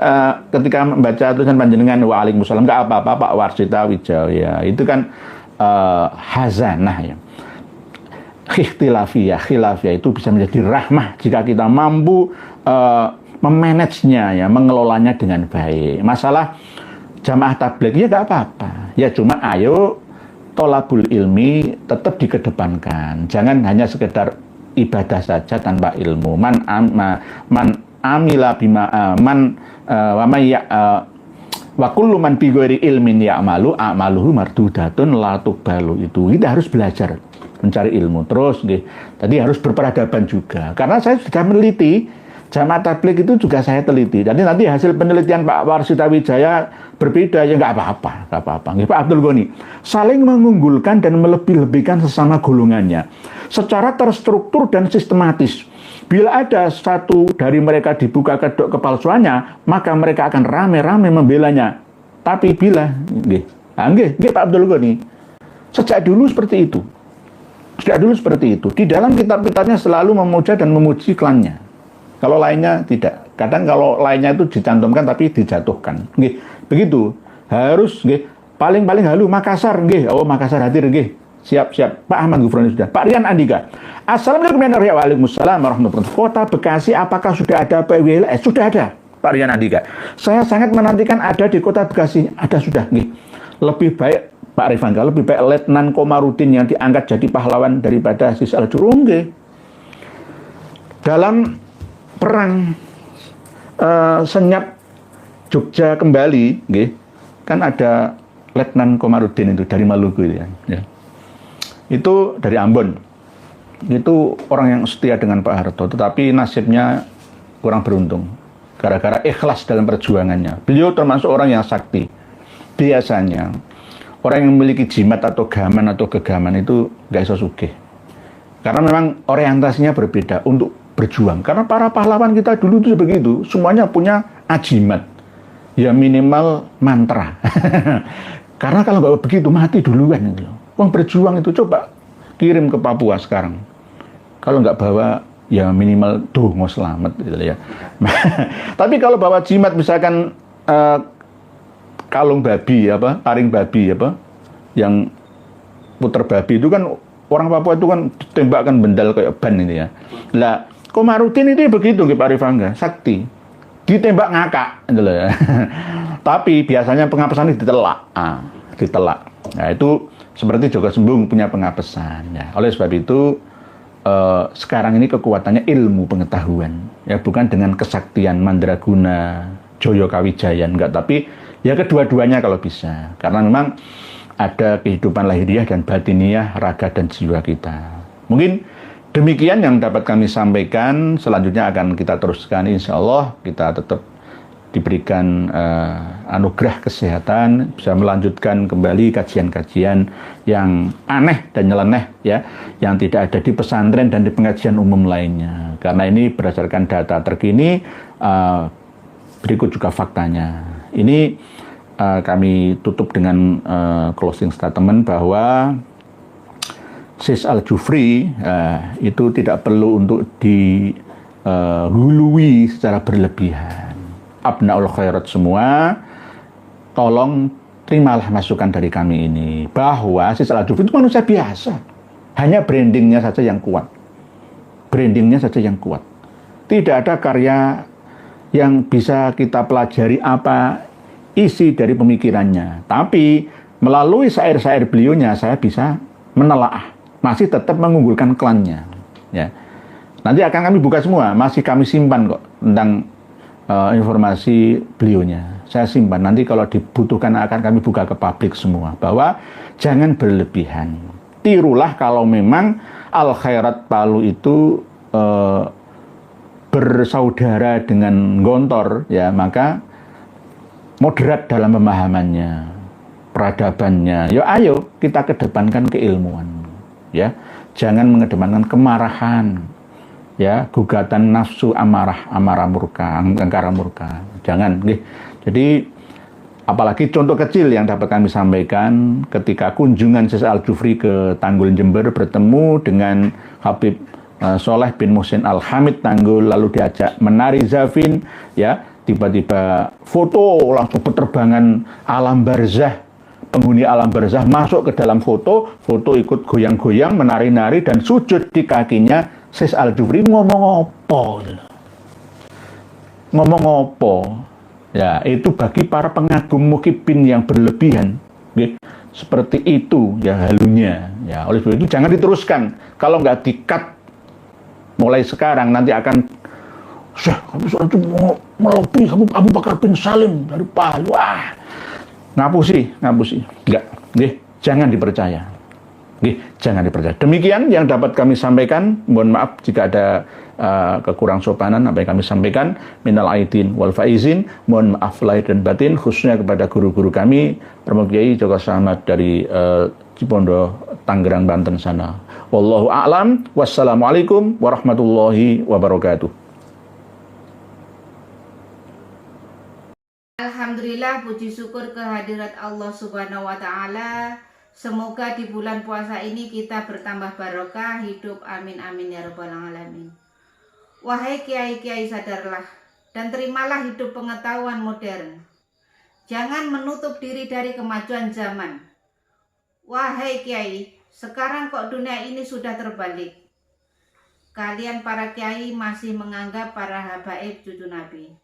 ketika membaca tulisan panjenengan waalaikumsalam, enggak apa-apa Pak Warsita Wijaya. Itu kan hazanah ya. khilafiyah itu bisa menjadi rahmah jika kita mampu memanagenya, ya, mengelolanya dengan baik. Masalah jamaah tabligh ya nggak apa-apa. Ya cuma ayo tolabul ilmi tetap dikedepankan. Jangan hanya sekedar ibadah saja tanpa ilmu. Man amila bima man wa may wa kullu man bi ghairi ilmin ya'malu a'maluhu mardudatun la tuqbalu. Itu kita harus belajar mencari ilmu terus nggih. Tadi harus berperadaban juga. Karena saya sudah meneliti jamaah tabligh itu juga saya teliti. Jadi nanti hasil penelitian Pak Warsita Wijaya berbeda ya nggak apa-apa. Nggih Pak Abdul Ghani. Saling mengunggulkan dan melebih-lebihkan sesama golongannya secara terstruktur dan sistematis. Bila ada satu dari mereka dibuka kedok kepalsuannya, maka mereka akan rame-rame membelanya. Tapi bila nggih Pak Abdul Ghani, sejak dulu seperti itu. Di dalam kitab-kitabnya selalu memuja dan memuji klannya. Kalau lainnya tidak. Kadang kalau lainnya itu dicantumkan tapi dijatuhkan. Nggih, begitu. Harus nggih. Paling-paling halu Makassar nggih. Oh, Makassar hadir nggih. Siap. Pak Ahmad Gufroni sudah. Pak Rian Andika. Assalamualaikum warahmatullahi wabarakatuh. Kota Bekasi apakah sudah ada PWLS? Sudah ada, Pak Rian Andika. Saya sangat menantikan ada di Kota Bekasi. Ada sudah nggih. Lebih baik Pak Rifangga, lebih baik Letnan Komarudin yang diangkat jadi pahlawan daripada Sis Al-Jufri nggih. Dalam perang senyap Jogja kembali, nggih, kan ada Letnan Komarudin itu dari Maluku itu ya. Itu dari Ambon. Itu orang yang setia dengan Pak Harto, tetapi nasibnya kurang beruntung gara-gara ikhlas dalam perjuangannya. Beliau termasuk orang yang sakti. Biasanya orang yang memiliki jimat atau gaman atau gegaman itu nggak iso sugih. Karena memang orientasinya berbeda untuk berjuang. Karena para pahlawan kita dulu itu begitu, semuanya punya ajimat. Ya minimal mantra. Karena kalau nggak begitu mati duluan itu. Wong berjuang itu coba kirim ke Papua sekarang. Kalau nggak bawa ya minimal dongo selamat gitu ya. Tapi kalau bawa jimat misalkan kalung babi taring babi yang puter babi itu kan orang Papua itu kan ditembakkan bendal kayak ban ini ya. Lah Komarudin itu begitu nggih Pak Rifangga, sakti. Ditembak ngakak gitu loh ya. Tapi biasanya pengapesan itu ditelak. Nah, itu seperti Joko Sembung punya pengapesan ya. Oleh sebab itu sekarang ini kekuatannya ilmu pengetahuan ya, bukan dengan kesaktian mandraguna, Joyo Kawijayan enggak, tapi ya kedua-duanya kalau bisa. Karena memang ada kehidupan lahiriah dan batiniah raga dan jiwa kita. Mungkin demikian yang dapat kami sampaikan. Selanjutnya akan kita teruskan, insya Allah kita tetap diberikan anugerah kesehatan, bisa melanjutkan kembali kajian-kajian yang aneh dan nyeleneh ya, yang tidak ada di pesantren dan di pengajian umum lainnya. Karena ini berdasarkan data terkini, berikut juga faktanya. Ini kami tutup dengan closing statement bahwa Sis Al-Jufri itu tidak perlu untuk dihului secara berlebihan. Abnaul khairat semua, tolong terimalah masukan dari kami ini bahwa Sis Al-Jufri itu manusia biasa, hanya brandingnya saja yang kuat. Tidak ada karya yang bisa kita pelajari apa isi dari pemikirannya, tapi melalui syair-syair beliaunya saya bisa menelaah, masih tetap mengunggulkan klannya ya. Nanti akan kami buka semua, masih kami simpan kok tentang informasi beliaunya. Saya simpan, nanti kalau dibutuhkan akan kami buka ke publik semua, bahwa jangan berlebihan. Tirulah kalau memang Al-Khairat Palu itu bersaudara dengan Gontor ya, maka moderat dalam pemahamannya, peradabannya. Ya ayo kita kedepankan keilmuan ya. Jangan mengedepankan kemarahan ya, gugatan nafsu amarah murka, angkara murka. Jangan nggih. Jadi apalagi contoh kecil yang dapat kami sampaikan ketika kunjungan Sis Al-Jufri ke Tanggul Jember bertemu dengan Habib Soleh bin Muhsin Al-Hamid Tanggul, lalu diajak menari Zafin ya, tiba-tiba foto langsung penerbangan alam barzah penghuni alam barzah masuk ke dalam foto ikut goyang-goyang, menari-nari dan sujud di kakinya Sis Al-Jufri. Ngomong apa? Ya, itu bagi para pengagum muhibbin yang berlebihan. Okay? Seperti itu ya halunya. Ya, oleh sebab itu jangan diteruskan. Kalau nggak di-cut mulai sekarang nanti akan kamu itu melebihi Abu Bakar bin Salim dari Palu. Wah, ngapusi. Enggak, jangan dipercaya. Jangan dipercaya. Demikian yang dapat kami sampaikan. Mohon maaf jika ada kekurang sopanan apa yang kami sampaikan. Minal aidin wal faizin. Mohon maaf lahir dan batin, khususnya kepada guru-guru kami, Romo Kiai Joko Selamat dari Cipondo, Tangerang, Banten sana. Wallahu a'lam. Wassalamualaikum warahmatullahi wabarakatuh. Alhamdulillah, puji syukur kehadirat Allah Subhanahu wa Ta'ala. Semoga di bulan puasa ini kita bertambah barokah hidup, amin amin ya rabbal alamin. Wahai kiai-kiai, sadarlah dan terimalah hidup pengetahuan modern. Jangan menutup diri dari kemajuan zaman. Wahai kiai, sekarang kok dunia ini sudah terbalik. Kalian para kiai masih menganggap para habaib cucu Nabi.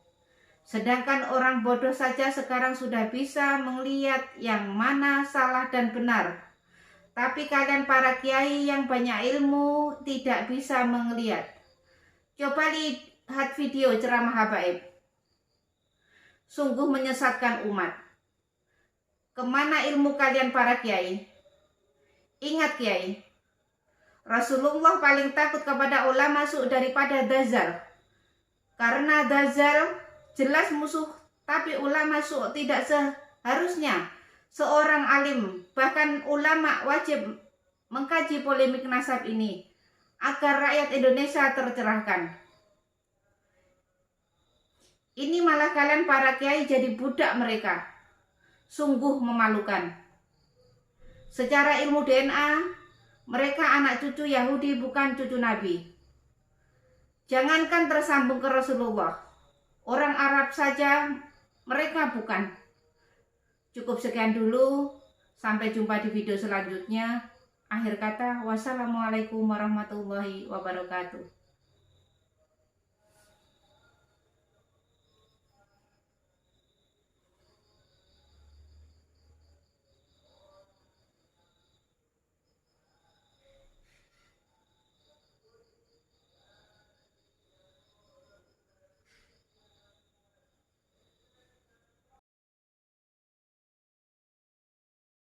Sedangkan orang bodoh saja sekarang sudah bisa melihat yang mana salah dan benar. Tapi kalian para kiai yang banyak ilmu tidak bisa melihat. Coba lihat video ceramah habaib. Sungguh menyesatkan umat. Kemana ilmu kalian para kiai? Ingat kiai, Rasulullah paling takut kepada ulama daripada Dajjal. Karena Dajjal jelas musuh, tapi ulama tidak seharusnya seorang alim, bahkan ulama wajib mengkaji polemik nasab ini agar rakyat Indonesia tercerahkan. Ini malah kalian para kiai jadi budak mereka. Sungguh memalukan. Secara ilmu DNA, mereka anak cucu Yahudi, bukan cucu Nabi. Jangankan tersambung ke Rasulullah, orang Arab saja mereka bukan. Cukup sekian dulu. Sampai jumpa di video selanjutnya. Akhir kata, wassalamualaikum warahmatullahi wabarakatuh.